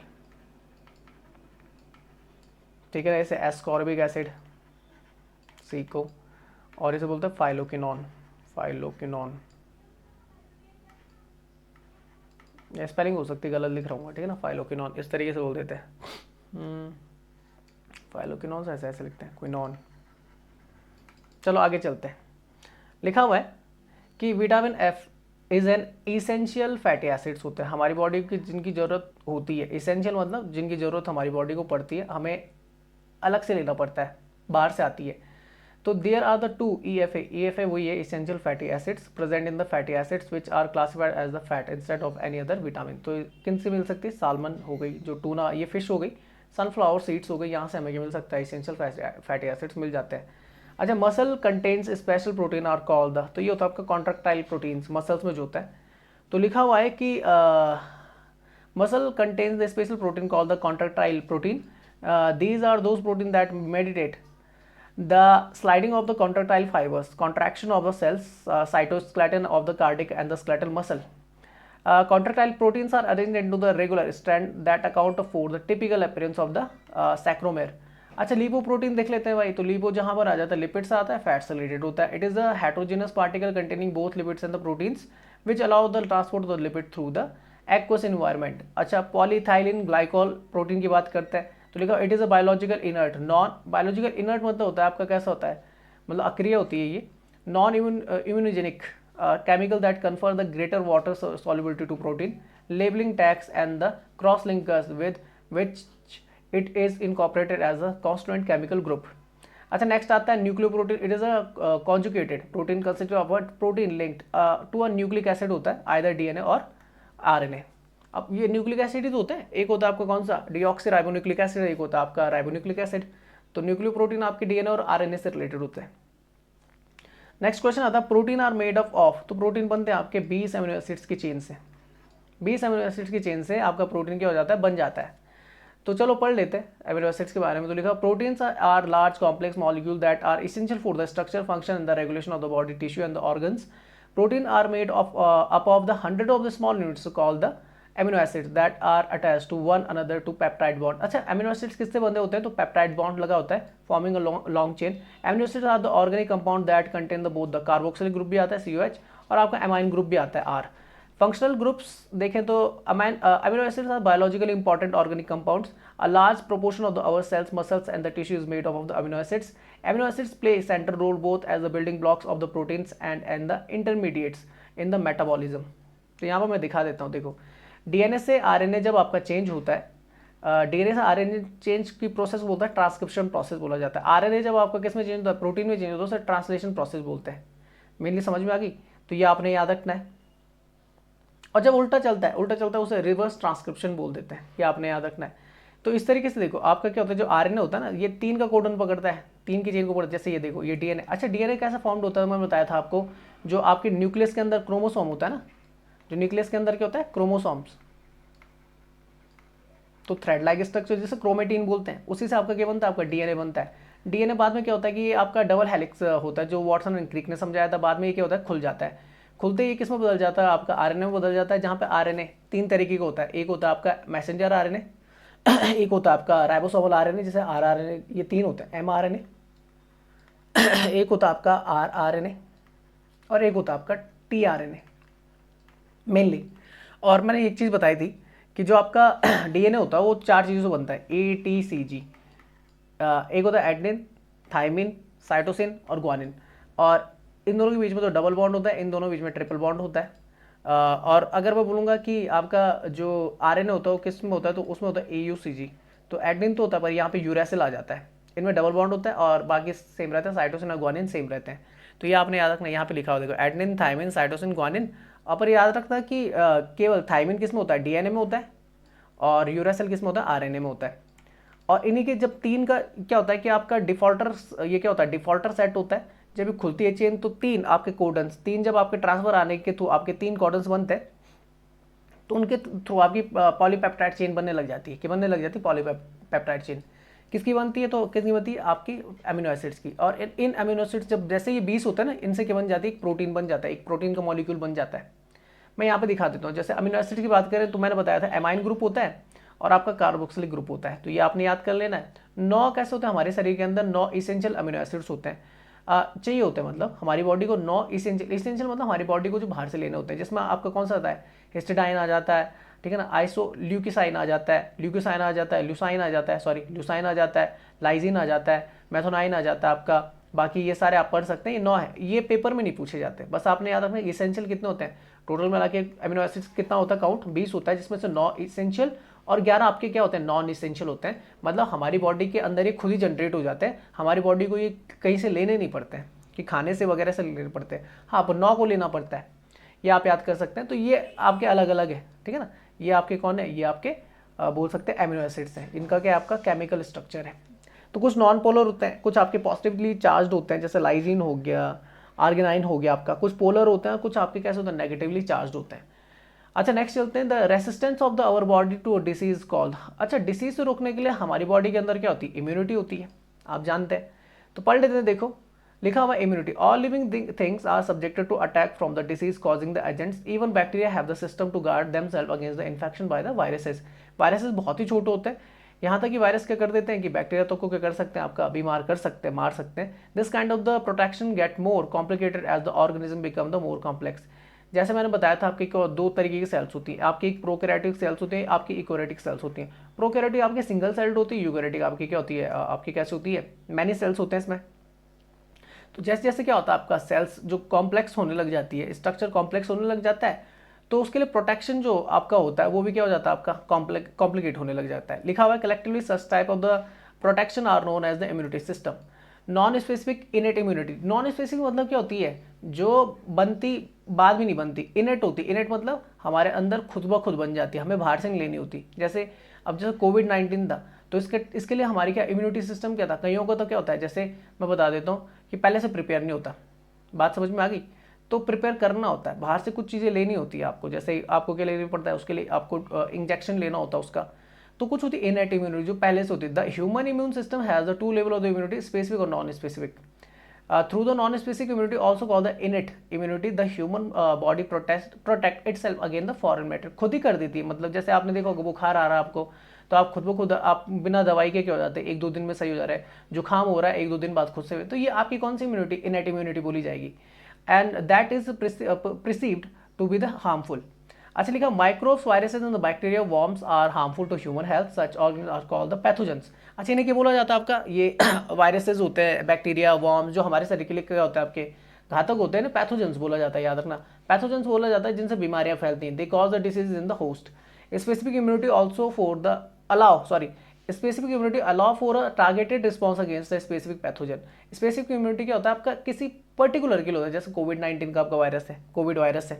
ठीक है ना, इसे एस्कॉर्बिक एसिड सी को, और इसे बोलते हैं फाइलोक्विनोन। फाइलोक्विनोन स्पेलिंग हो सकती है गलत लिख रहा हूँ, ठीक है ना। फाइलोक्विनोन इस तरीके से बोल देते हैं। फाइलोक्विनोन से ऐसे ऐसे लिखते हैं, क्विनोन। चलो आगे चलते हैं। लिखा हुआ है कि vitamin F is an essential fatty acids होते हैं हमारी बॉडी की, जिनकी ज़रूरत होती है। इसेंशियल मतलब जिनकी ज़रूरत हमारी बॉडी को पड़ती है, हमें अलग से लेना पड़ता है, बाहर से आती है। तो there are the two EFA वही है, essential fatty acids present in the fatty acids which are classified as the fat instead of any other vitamin. तो किन से मिल सकती है? सालमन हो गई, जो टूना, ये फिश हो गई, सनफ्लावर सीड्स हो गई, यहाँ से हमें क्या मिल सकता है? इसेंशियल फैटी एसिड्स मिल जाते हैं। अच्छा, muscle contains special protein are called the, तो ये होता है आपका कॉन्ट्रैक्टाइल प्रोटीन्स, मसल्स में जो होता है। तो लिखा हुआ है कि muscle contains the special protein called the contractile protein. These are those protein that meditate the sliding of the contractile fibers, contraction of the cells, cytoskeleton of the cardiac and the skeletal muscle. Contractile proteins are arranged into the regular strand that account for the typical appearance of the sarcomere. अच्छा, lipoprotein देख लेते हैं भाई। तो lipo जहाँ पर आ जाता है, लिपिड से आता है, फैट से रिलेटेड होता है। It is the heterogeneous particle containing both lipids and the proteins which allow the transport of the lipid through the aqueous environment. अच्छा, पॉलीथाइलिन ग्लाइकोल प्रोटीन की बात करते हैं। तो लिखा it is a biological inert, non biological inert मतलब होता है आपका कैसा होता है, मतलब अक्रिय होती है ये, non immunogenic chemical that confer the greater water solubility to protein, labelling tags and the cross linkers with which it is incorporated as a constituent chemical group. अच्छा, नेक्स्ट आता है nucleoprotein. It is a conjugated protein consisting of a protein linked to a nucleic acid होता है, either DNA और RNA। अब ये nucleic acid ही तो होते हैं, एक होता है आपका कौन सा, डीऑक्सी राइबोन्यूक्लिक एसिड, एक होता है आपका राइबोन्यूक्लिक एसिड। तो न्यूक्लियोप्रोटीन आपके DNA और RNA से रिलेटेड होते हैं। नेक्स्ट क्वेश्चन आता है protein are made up of, तो प्रोटीन बनते हैं आपके 20 अमीनो एसिड्स की चेन से। 20 अमीनो एसिड्स की चेन से आपका प्रोटीन क्या हो जाता है, बन जाता है। तो चलो पढ़ लेते हैं अमीनो एसिड्स के बारे में। तो लिखा proteins are large complex molecule that are essential for the structure, function and the regulation of the body tissue and the organs. Protein are made of up of the 100 of the small units called the amino acids that are attached to one another to peptide bond. अच्छा, amino acids किससे बंधे होते हैं? तो peptide bond लगा होता है, forming a long chain. Amino acids are the organic compound that contain the both the carboxylic group भी आता है COH, और आपका एमाइन ग्रुप भी आता है R। फंक्शनल ग्रुप्स देखें तो amino acids are biologically important organic compounds. A large proportion of the our cells, muscles and the tissue is made of the amino acids. Amino acids play central role both as the building blocks of the proteins and the intermediates in the metabolism. तो यहाँ पर मैं दिखा देता हूँ, देखो DNA से RNA जब आपका चेंज होता है, DNA से RNA चेंज की प्रोसेस बोलता है ट्रांसक्रिप्शन प्रोसेस बोला जाता है। RNA जब आपका किस में चेंज होता है, प्रोटीन में चेंज होता है, उसे ट्रांसलेशन प्रोसेस बोलते हैं। मेनली समझ में आ गई? तो ये आपने याद रखना है। और जब उल्टा चलता है उसे रिवर्स ट्रांसक्रिप्शन बोल देते हैं, ये आपने याद रखना है। तो इस तरीके से देखो आपका क्या होता है, जो RNA होता है ना, ये 3 का कोडन पकड़ता है, 3 की चेन को पकड़ता है। जैसे ये देखो ये DNA। अच्छा, DNA कैसा फॉर्म्ड होता है, मैं बताया था आपको, जो आपके न्यूक्लियस के अंदर क्रोमोसोम होता है ना, जो न्यूक्लियस के अंदर क्या होता है, क्रोमोसोम्स। तो थ्रेड लाइक स्ट्रक्चर जिसे क्रोमेटिन बोलते हैं, उसी से आपका क्या बनता है, आपका DNA बनता है। DNA बाद में क्या होता है कि ये आपका डबल हेलिक्स होता है, जो वॉटसन एंड क्रिक ने समझाया था। बाद में ये क्या होता है, खुल जाता है। खुलते ही किस में बदल जाता है, आपका RNA में बदल जाता है, जहाँ पे RNA 3 तरीके का होता है। एक होता है आपका मैसेंजर RNA, एक होता है आपका राइबोसोमल RNA जैसे rRNA, ये 3 होते हैं, mRNA, एक होता है आपका rRNA, और एक होता है आपका tRNA मेनली। और मैंने एक चीज़ बताई थी कि जो आपका DNA होता है वो 4 चीज़ों से बनता है, ATCG। एक होता है एडेनिन, थाइमिन, साइटोसिन और ग्वानिन। और इन दोनों के बीच में तो डबल बॉन्ड होता है, इन दोनों के बीच में ट्रिपल बॉन्ड होता है। और अगर मैं बोलूँगा कि आपका जो आरएनए होता है वो किस में होता है, तो उसमें होता है AUCG। तो एडनिन तो होता है, पर यहाँ पे यूरेसिल आ जाता है। इनमें डबल बॉन्ड होता है और बाकी सेम रहता है, साइटोसिन और ग्वानिन सेम रहते हैं। तो ये आपने याद रखना, यहाँ पे लिखा हुआ देखो, एडनिन, थाइमिन, साइटोसिन, ग्वानिन। और पर याद रखना कि केवल थाइमिन किस में होता है, DNA में होता है, और यूरेसिल किस में होता है, RNA में होता है। और इन्हीं के जब तीन का क्या होता है कि आपका डिफॉल्टर, ये क्या होता है, डिफॉल्टर सेट होता है। जब ये खुलती है चेन तो तीन आपके कोडन्स, तीन जब आपके ट्रांसफर आने के थ्रू आपके तीन कोडन्स बनते हैं, तो उनके थ्रू आपकी पॉलीपेप्टाइड चेन बनने लग जाती है। कि बनने लग जाती है पॉलीपेप्टाइड चेन। किसकी बनती है, तो किसकी बनती है, आपकी अमीनो एसिड्स की। और इन अमीनो एसिड्स जब जैसे ये 20 होता है ना, इनसे क्या बन जाती है, एक प्रोटीन बन जाता है, एक प्रोटीन का मॉलिक्यूल बन जाता है। मैं यहाँ पे दिखा देता हूँ। जैसे अमीनो एसिड की बात करें तो मैंने बताया था एमाइन ग्रुप होता है और आपका कार्बोक्सिलिक ग्रुप होता है। तो ये आपने याद कर लेना है। 9 कैसे होते हैं हमारे शरीर के अंदर, 9 इसेंशियल अमीनो एसिड्स होते हैं, चाहिए होते हैं। मतलब हमारी बॉडी को 9 इसेंशियल मतलब हमारी बॉडी को जो बाहर से लेने होते हैं, जिसमें आपका कौन सा आता है, हिस्टिडाइन आ जाता है, ठीक है ना, आइसोल्यूकिसाइन आ जाता है, ल्यूकोसाइन आ जाता है, ल्यूसाइन आ जाता है, ल्यूसाइन आ जाता है, लाइजिन आ जाता है, मेथोनाइन आ जाता है आपका। बाकी ये सारे आप पढ़ सकते हैं, ये 9 है। ये पेपर में नहीं पूछे जाते, बस आपने याद रखना इसेंशियल कितने होते हैं। टोटल मिला के अमीनो एसिड्स कितना होता है, काउंट 20 होता है, जिसमें से 9 इसेंशियल और 11 आपके क्या होते हैं, नॉन इसेंशियल होते हैं। मतलब हमारी बॉडी के अंदर ये खुद ही जनरेट हो जाते हैं, हमारी बॉडी को ये कहीं से लेने नहीं पड़ते हैं कि खाने से वगैरह से लेने पड़ते हैं। हाँ, पर 9 को लेना पड़ता है, ये आप याद कर सकते हैं। तो ये आपके अलग अलग है, ठीक है ना। ये आपके कौन है, ये आपके बोल सकते हैं एमिनो एसिड्स हैं। इनका क्या आपका केमिकल स्ट्रक्चर है। तो कुछ नॉन पोलर होते हैं, कुछ आपके पॉजिटिवली चार्ज होते हैं, जैसे लाइजिन हो गया, आर्गेनाइन हो गया आपका। कुछ पोलर होते हैं, कुछ आपके कैसे होते हैं, नेगेटिवली चार्ज होते हैं। अच्छा, नेक्स्ट चलते हैं, the resistance of the our body to disease called. अच्छा, डिसीज से रोकने के लिए हमारी बॉडी के अंदर क्या होती है, इम्यूनिटी होती है, आप जानते हैं। तो पढ़ लेते हैं, देखो लिखा हुआ immunity, all living things are subjected to attack from the disease causing the agents, even bacteria have the system to guard themselves against the infection by the viruses. Viruses बहुत ही छोटे होते हैं, यहाँ तक कि वायरस क्या कर देते हैं कि बैक्टीरिया तो को क्या कर सकते हैं, आपका बीमार कर सकते हैं, मार सकते हैं। This kind of the protection get more complicated as the organism become the more complex. जैसे मैंने बताया था, आपकी दो तरीके की सेल्स होती हैं, आपकी एक प्रोकैरियोटिक सेल्स होती है, आपकी इकोरियोटिक सेल्स होती हैं। प्रोकैरियोटिक आपकी सिंगल सेल्ड होती है, यूकैरियोटिक आपकी क्या होती है, आपकी कैसे होती है, मैनी सेल्स होते हैं इसमें। तो जैसे जैसे क्या होता है, आपका सेल्स जो कॉम्प्लेक्स होने लग जाती है, स्ट्रक्चर कॉम्प्लेक्स होने लग जाता है, तो उसके लिए प्रोटेक्शन जो आपका होता है वो भी क्या हो जाता है, आपका कॉम्प्लिकेट होने लग जाता है। लिखा हुआ है, collectively such type of the protection are known as the immunity system. Non specific innate immunity, non specific मतलब क्या होती है, जो बनती बाद में नहीं बनती, इनेट होती। इनेट मतलब हमारे अंदर खुद ब खुद बन जाती है, हमें बाहर से नहीं लेनी होती। जैसे अब जैसे कोविड-19 था, तो इसके लिए हमारी क्या इम्यूनिटी सिस्टम क्या था, कईयों को तो क्या होता है, जैसे मैं बता देता हूँ कि पहले से प्रिपेयर नहीं होता। बात समझ में आ गई। तो प्रिपेयर करना होता है, बाहर से कुछ चीज़ें लेनी होती है आपको। जैसे आपको क्या लेनी पड़ता है, उसके लिए आपको इंजेक्शन लेना होता है उसका। तो कुछ होती है इनेट इम्यूनिटी जो पहले से होती है। The human immune system has the 2 level of the immunity, specific और non specific. Through the non specific immunity also called the innate immunity, the human body protect itself against the foreign matter, खुद ही कर देती है। मतलब जैसे आपने देखा बुखार आ रहा है आपको, तो आप खुद ब खुद आप बिना दवाई के क्या हो जाते हैं, 1-2 दिन में सही हो जा रहा है। जुकाम हो रहा है, 1-2 दिन बाद खुद से, तो ये आपकी कौन सी इम्यूनिटी, इनेट इम्यूनिटी बोली जाएगी। And that is perceived to be the harmful. अच्छा, लिखा microbes, viruses and the bacteria, worms are harmful to human health, such organism are called the pathogens. अच्छा, इन्हें क्या बोला जाता है आपका, ये वायरसेस होते हैं, बैक्टीरिया, वर्म्स, जो हमारे शरीर के लिए क्या होता है, आपके घातक होते हैं ना, पैथोजेंस बोला जाता है, याद रखना। पैथोजेंस बोला जाता है जिनसे बीमारियां फैलती हैं, they cause the disease in the host. Specific immunity also for the specific immunity allow for a targeted response against the specific pathogen. Specific immunity क्या होता है, आपका किसी पर्टिकुलर के लिए होता है। जैसे कोविड-19 का आपका वायरस है, कोविड वायरस है,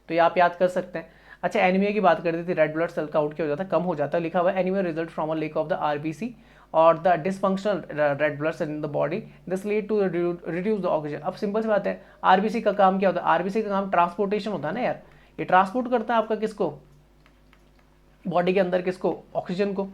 तो ये आप याद कर सकते हैं। अच्छा, एनीमिया की बात कर दी थी, रेड ब्लड सेल काउंट क्या हो जाता है, कम हो जाता है। लिखा हुआ है, anaemia result from a lack of the RBC और the dysfunctional red blood cell in the body, this lead to reduce the oxygen. अब सिंपल सी बात है, आरबीसी का काम क्या होता है, आरबीसी का काम ट्रांसपोर्टेशन होता है ना यार, ये ट्रांसपोर्ट करता है आपका किसको, बॉडी के अंदर किसको, ऑक्सीजन को।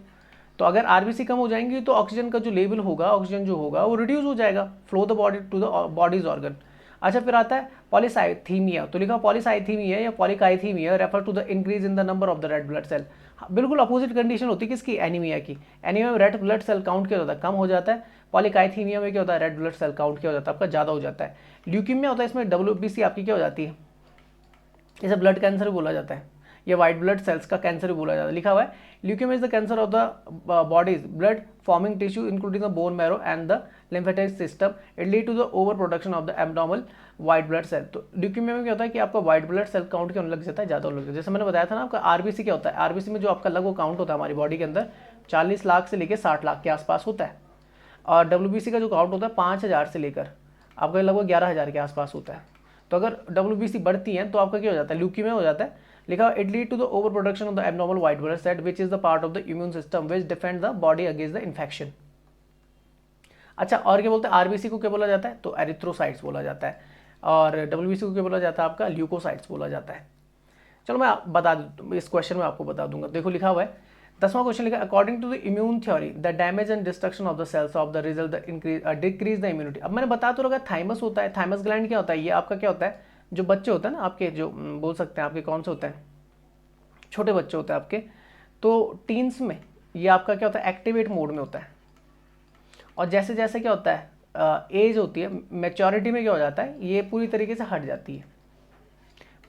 तो अगर आरबीसी कम हो जाएंगी तो ऑक्सीजन का जो लेवल होगा, ऑक्सीजन जो होगा वो रिड्यूस हो जाएगा, flow the body to the body's organ. अच्छा, फिर आता है पॉलीसाइथीमिया, तो लिखा पॉलीसाइथीमिया या polycythaemia refer to the increase in the number of the red blood cell. बिल्कुल अपोजिट कंडीशन होती है किसकी, एनीमिया की। एनीमिया में रेड ब्लड सेल काउंट क्या होता है, कम हो जाता है। पॉलीकाइथीमिया में क्या होता है, रेड ब्लड सेल काउंट क्या हो जाता है, आपका ज़्यादा हो जाता है। ल्यूकीमिया होता है, इसमें WBC आपकी क्या हो जाती है, इसे ब्लड कैंसर बोला जाता है। या वाइट ब्लड सेल्स का कैंसर भी बोला जाता है। लिखा हुआ है leukaemia is the cancer of the body's blood forming tissue including the bone marrow and the lymphatic system. It lead to the over production of the abnormal white blood cell. तो leukaemia में क्या होता है कि आपका white blood cell count क्या होने लग जाता है, ज़्यादा होने लग जाता है। जैसे मैंने बताया था ना, आपका आरबीसी क्या होता है, आरबीसी में जो आपका लगभग काउंट होता है हमारी बॉडी के अंदर 40 लाख से लेकर 60 लाख के आसपास होता है। और डब्ल्यूबीसी का जो काउंट होता है 5000 से लेकर आपका लगभग 11000 के आसपास होता है। तो अगर डब्ल्यूबीसी बढ़ती है तो आपका क्या हो जाता है, ल्यूकेमिया हो जाता है। लिखा it lead to the over production of the abnormal white blood cell which is the part of the immune system which defend the body against the infection. अच्छा, और क्या बोलते हैं, आरबीसी को क्या बोला जाता है, तो एरिथ्रोसाइट्स बोला जाता है। और डब्ल्यूबीसी को क्या बोला जाता है, आपका ल्यूकोसाइट्स बोला जाता है। चलो मैं बता दूँ, इस क्वेश्चन में आपको बता दूंगा। देखो लिखा हुआ है 10वां क्वेश्चन लिखा according to the immune theory the damage and destruction of the cells of the result the increase decrease the immunity. अब मैंने बता तो रखा थाइमस होता है। थाइमस ग्लैंड क्या होता है, ये आपका क्या होता है, जो बच्चे होते हैं ना आपके, जो बोल सकते हैं आपके कौन से होते हैं, छोटे बच्चे होते हैं आपके, तो टीन्स में ये आपका क्या होता है, एक्टिवेट मोड में होता है। और जैसे जैसे क्या होता है एज होती है, मैच्योरिटी में क्या हो जाता है, ये पूरी तरीके से हट जाती है,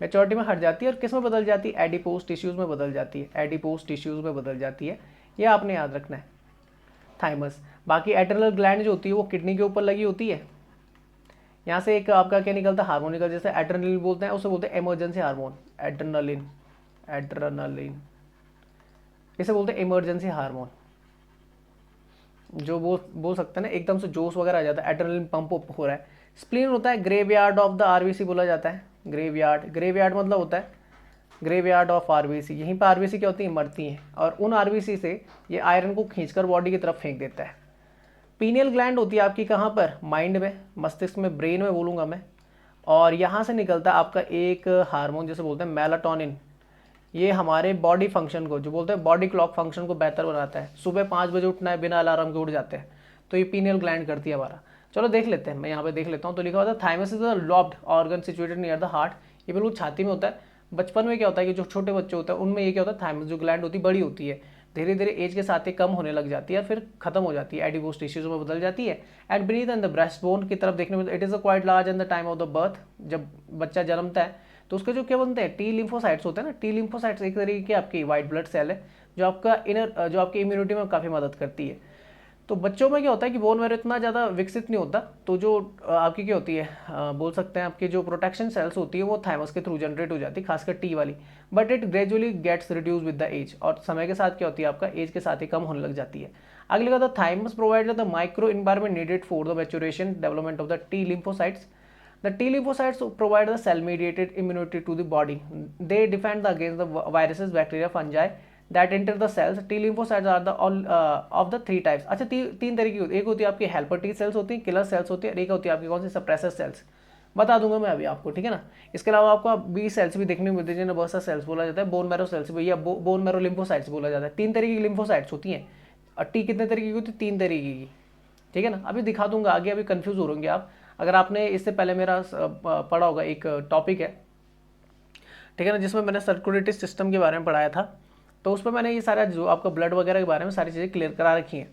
मैच्योरिटी में हट जाती है। और किस में बदल जाती है, एडिपोज टिश्यूज़ में बदल जाती है, एडिपोज टिश्यूज़ में बदल जाती है। ये आपने याद रखना है थाइमस। बाकी एड्रिनल ग्लैंड जो होती है वो किडनी के ऊपर लगी होती है। यहाँ से एक आपका क्या निकलता है, हार्मोन निकलता है, जैसे एड्रेनलिन बोलते हैं, उसे बोलते हैं इमरजेंसी हार्मोन, एड्रेनलिन, एड्रेनलिन इसे बोलते हैं इमरजेंसी हार्मोन। जो बोल सकते हैं ना, एकदम से जोश वगैरह आ जाता है, एड्रेनलिन पंप अप हो रहा है। स्प्लीन होता है ग्रेवयार्ड ऑफ द आरबीसी बोला जाता है। ग्रेवयार्ड, ग्रेवयार्ड मतलब होता है ग्रेवयार्ड ऑफ आरबीसी। यहीं पर आरबीसी क्या होती है, मरती हैं, और उन आरबीसी से ये आयरन को खींचकर बॉडी की तरफ फेंक देता है। पीनियल ग्लैंड होती है आपकी कहाँ पर, माइंड में, मस्तिष्क में, ब्रेन में बोलूँगा मैं। और यहाँ से निकलता है आपका एक हार्मोन जिसे बोलते हैं मेलाटोनिन। ये हमारे बॉडी फंक्शन को, जो बोलते हैं बॉडी क्लॉक फंक्शन को बेहतर बनाता है। सुबह 5 बजे उठना है, बिना अलार्म के उठ जाते हैं, तो ये पीनियल ग्लैंड करती है हमारा। चलो देख लेते हैं, मैं यहाँ पे देख लेता हूँ। तो लिखा हुआ था thymus is the lobbed organ situated near the heart. ये बिल्कुल छाती में होता है। बचपन में क्या होता है कि जो छोटे बच्चे होते हैं उनमें ये क्या होता है, थाइमस जो ग्लैंड होती है बड़ी होती है, धीरे धीरे एज के साथ ही कम होने लग जाती है, फिर खत्म हो जाती है, एडिपोज टिश्यूज में बदल जाती है। And breath and the breast bone की तरफ देखने में it is a quite large an the time of the birth. जब बच्चा जन्मता है तो उसके जो क्या बनते हैं, टी लिम्फोसाइट्स होते हैं ना। टी लिम्फोसाइट्स एक तरीके की आपकी वाइट ब्लड सेल है, जो आपका इनर, जो आपकी इम्यूनिटी में काफ़ी मदद करती है। तो बच्चों में क्या होता है कि बोन मैरो इतना ज़्यादा विकसित नहीं होता, तो जो आपकी क्या होती है, बोल सकते हैं आपकी जो प्रोटेक्शन सेल्स होती है वो थाइमस के थ्रू जनरेट हो जाती है, खासकर टी वाली। But it gradually gets reduce with the age, और समय के साथ क्या होती है, आपका एज के साथ ही कम होने लग जाती है। अगले का था thymus provide the micro environment needed for the maturation development of the T lymphocytes. The T lymphocytes provide the cell-mediated immunity to the body. They defend against the viruses, bacteria, fungi that enter the cells. T lymphocytes are the all of the 3 types. अच्छा, तीन तरीके की होती है। एक होती है आपकी हेल्पर टी सेल्स होती है, किलर सेल्स होती है, और एक होती है आपकी कौन सी, सप्रेसर सेल्स। बता दूंगा मैं अभी आपको, ठीक है ना। इसके अलावा आपको बी सेल्स भी देखने को मिलती है, जिन्हें बर्सा सेल्स बोला जाता है, बोन मैरो सेल्स भी, या बोन मैरो लिम्फोसाइट्स बोला जाता है। 3 तरीके की लिम्फोसाइट्स होती हैं। और टी कितने तरीके की होती है, 3 तरीके की, ठीक है ना। अभी दिखा दूंगा आगे, अभी कंफ्यूज हो होंगे आप। अगर आपने इससे पहले मेरा पढ़ा होगा, एक टॉपिक है, ठीक है ना, जिसमें मैंने सर्कुलेटरी सिस्टम के बारे में पढ़ाया था, तो उसमें मैंने ये सारा जो आपका ब्लड वगैरह के बारे में सारी चीज़ें क्लियर करा रखी हैं।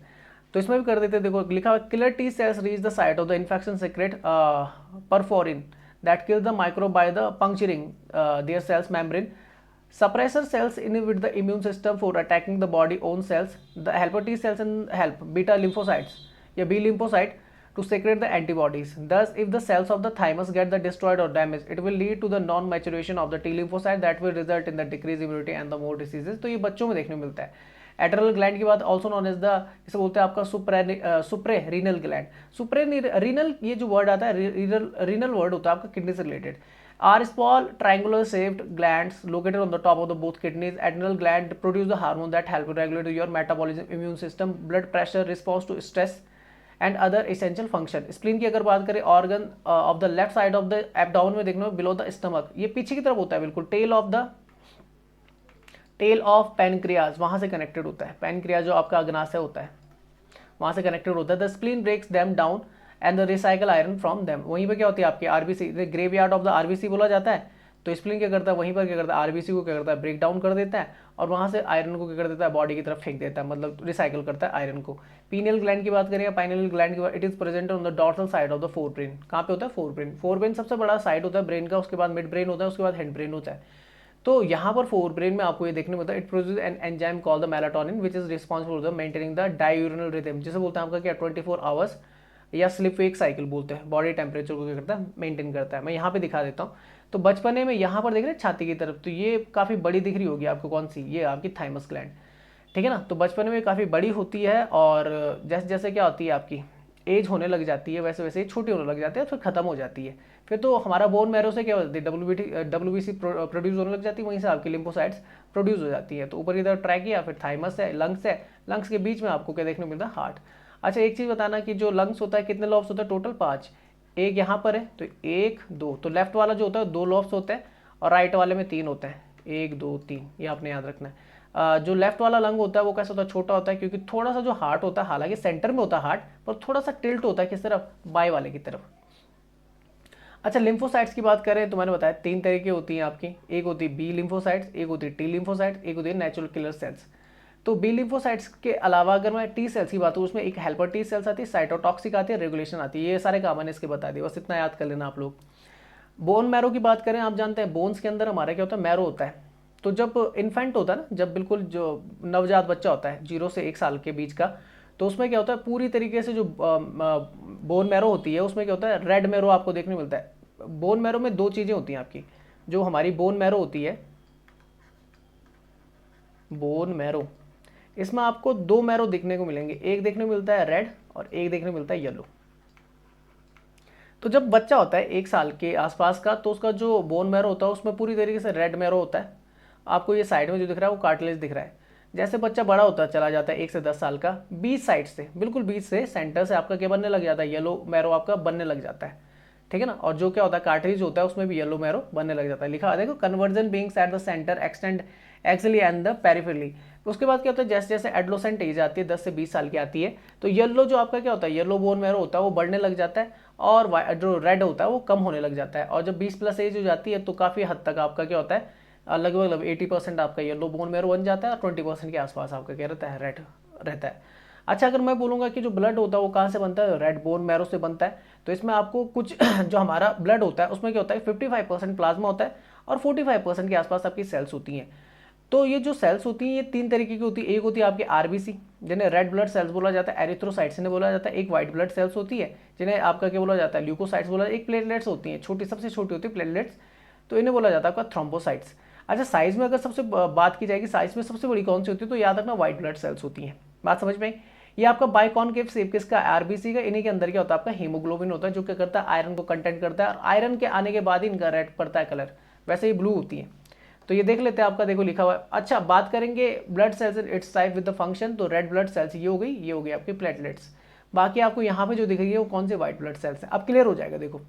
तो इसमें भी कर देते, देखो लिखा हुआ killer T cells reach the site of the infection secrete perforin that kill the microbe by the puncturing their cells membrane. Suppressor cells inhibit the immune system for attacking the body own cells. The helper T cells and help beta lymphocytes या B lymphocyte to secrete the antibodies. Thus, if the cells of the thymus get the destroyed or damaged, it will lead to the non-maturation of the T lymphocyte that will result in the decreased immunity and the more diseases. तो ये बच्चों में देखने को मिलता है। Adrenal gland की बात ऑल्सो नॉन एज द, इसे बोलते हैं आपका सुप्रेरिनल ग्लैंड। सुप्रेरिनल ये जो वर्ड आता है, रीनल वर्ड होता है आपका किडनी से related. Are small triangular shaped glands located on the top of the both kidneys. Adrenal gland produce the hormone that help regulate your metabolism, immune system, blood pressure, response to stress and other essential function. Spleen की अगर बात करें, organ of the left side of the abdomen में देखना below the stomach, ये पीछे की तरफ होता है बिल्कुल, टेल ऑफ पैनक्रियाज, वहाँ से कनेक्टेड होता है। पैनक्रियाज जो आपका अग्नाशय होता है वहाँ से कनेक्टेड होता है। The spleen breaks them down and the recycle iron from them. वहीं पे क्या होती है आपकी RBC, graveyard of the RBC बोला जाता है। तो स्प्लीन क्या करता है, वहीं पर क्या करता है, आरबीसी को क्या करता है, ब्रेक डाउन कर देता है, और वहाँ से आयरन को क्या कर देता है, बॉडी की तरफ फेंक देता है, मतलब रिसाइकल करता है आयरन को। पीनियल ग्लैंड की बात करें, पाइनियल ग्लैंड की बात, it is present on the dorsal side of the fore brain. कहाँ पे होता है, फोर ब्रेन। फोर ब्रेन सबसे बड़ा साइड होता है ब्रेन का, उसके बाद मिड ब्रेन होता है, उसके बाद हेड ब्रेन होता है। तो यहाँ पर फोर ब्रेन में आपको ये देखने को मिलता है, it produce an enzyme called the melatonin which is responsible for the maintaining the डायूरिनल rhythm, जिसे बोलते हैं आपका क्या 24 आवर्स या स्लिप वेक साइकिल बोलते हैं, बॉडी टेम्परेचर को क्या करता है, मेंटेन करता है। मैं यहाँ पे दिखा देता हूँ। तो बचपने में यहाँ पर देख रहे हैं छाती की तरफ, तो ये काफ़ी बड़ी दिख रही होगी आपको, कौन सी, ये आपकी थाइमस ग्लैंड, ठीक है ना। तो बचपन में काफ़ी बड़ी होती है और जैसे जैसे क्या होती है आपकी एज होने लग जाती है वैसे वैसे छोटी होने लग जाती है, फिर खत्म हो जाती है। फिर तो हमारा बोन मैरो से क्या होती है, डब्ल्यूबीसी प्रोड्यूस होने लग जाती है, वहीं से आपकी लिम्फोसाइट्स प्रोड्यूस हो जाती है। तो ऊपर की तरफ ट्रैकिया, फिर थाइमस है, लंग्स के बीच में आपको क्या देखने को मिलता है, हार्ट। अच्छा एक चीज़ बताना कि जो लंग्स होता है कितने लॉब्स होता है, टोटल 5। एक यहाँ पर है तो 1 2, तो लेफ्ट वाला जो होता है 2 लॉब्स होते हैं और राइट वाले में 3 होते हैं, 1 2 3, ये आपने याद रखना है। जो लेफ्ट वाला लंग होता है वो कैसा होता है, छोटा होता है, क्योंकि थोड़ा सा जो हार्ट होता है, हालांकि सेंटर में होता है हार्ट, पर थोड़ा सा टिल्ट होता है किस तरफ, बाएं वाले की तरफ। अच्छा लिम्फोसाइट्स की बात करें तो मैंने बताया 3 तरह की होती हैं आपकी, एक होती है बी लिम्फोसाइट्स, एक होती है टी लिम्फोसाइट्स, एक होती है नेचुरल किलर सेल्स। तो बी लिम्फोसाइट्स के अलावा अगर मैं टी सेल्स की बात करूँ, उसमें एक हेल्पर टी सेल्स आती है, साइटोटॉक्सिक आती है, रेगुलेशन आती है, ये सारे काम मैंने इसके बता दिए, बस इतना याद कर लेना आप लोग। बोन मैरो की बात करें, आप जानते हैं बोन्स के अंदर हमारा क्या होता है, मैरो होता है। तो जब इन्फेंट होता है ना, जब बिल्कुल जो नवजात बच्चा होता है 0 से 1 साल के बीच का, तो उसमें क्या होता है पूरी तरीके से जो बोन मैरो होती है उसमें क्या होता है, रेड मैरो आपको देखने मिलता है। बोन मैरो में 2 चीज़ें होती हैं आपकी, जो हमारी बोन मैरो होती है, बोन मैरो, इसमें आपको 2 मैरो देखने को मिलेंगे, एक देखने को मिलता है रेड और एक देखने को मिलता है येलो। तो जब बच्चा होता है 1 साल के आसपास का, तो उसका जो बोन मैरो होता है उसमें पूरी तरीके से रेड मैरो होता है। आपको ये साइड में जो दिख रहा है वो कार्टिलेज दिख रहा है। जैसे बच्चा बड़ा होता चला जाता है 1 से 10 साल का, बीच साइड से, बिल्कुल बीच से, सेंटर से आपका क्या बनने लग जाता है, येलो मैरो आपका बनने लग जाता है, ठीक है ना। और जो क्या होता है कार्टिलेज होता है उसमें भी येलो मैरो बनने लग जाता है। लिखा है देखो, conversion beings at the centre extend axially and the peripherally. उसके बाद क्या होता है, जैसे जैसे एडोलेसेंट एज आती है, 10 से 20 साल की आती है, तो येलो जो आपका क्या होता है, येलो बोन मैरो होता है वो बढ़ने लग जाता है, और जो रेड होता है वो कम होने लग जाता है। और जब 20+ एज हो जाती है तो काफ़ी हद तक आपका क्या होता है, लगभग 80% आपका येलो बोन मैरो बन जाता है, और 20% के आसपास आपका क्या रहता है, रेड रहता है। अच्छा अगर मैं बोलूँगा कि जो ब्लड होता है वो कहाँ से बनता है, रेड बोन मैरो से बनता है, तो इसमें आपको कुछ जो हमारा ब्लड होता है उसमें क्या होता है, 55% प्लाज्मा होता है और 45% के आसपास आपकी सेल्स होती हैं। तो ये जो सेल्स होती हैं ये 3 तरीके की होती है। एक होती है आपकी आरबीसी, जिन्हें रेड ब्लड सेल्स बोला जाता है, एरिथ्रोसाइट्स इन्हें बोला जाता है। एक व्हाइट ब्लड सेल्स होती है जिन्हें आपका क्या बोला जाता है, ल्यूकोसाइट्स बोला जाता है। एक प्लेटलेट्स होती हैं, छोटी, सबसे छोटी होती है प्लेटलेट्स, तो इन्हें बोला जाता है आपका थ्रोम्बोसाइट्स। अच्छा साइज में अगर सबसे बात की जाएगी, साइज में सबसे बड़ी कौन सी होती है, तो याद रखना व्हाइट ब्लड सेल्स होती हैं। बात समझ में आई। ये आपका बाइकॉनकेव शेप किसका, आरबीसी का। इन्हीं के अंदर क्या होता है, आपका हीमोग्लोबिन होता है, जो क्या करता है, आयरन को कंटेंट करता है, और आयरन के आने के बाद ही इनका रेड पड़ता है कलर, वैसे ही ब्लू होती है। तो ये देख लेते हैं, आपका देखो लिखा हुआ है। अच्छा बात करेंगे blood cells it's type with the function, तो रेड ब्लड सेल्स ये हो गई, ये हो गई आपकी प्लेटलेट्स। बाकी आपको यहाँ पे जो दिख रही है वो कौन से व्हाइट ब्लड सेल्स है, अब क्लियर हो जाएगा देखो।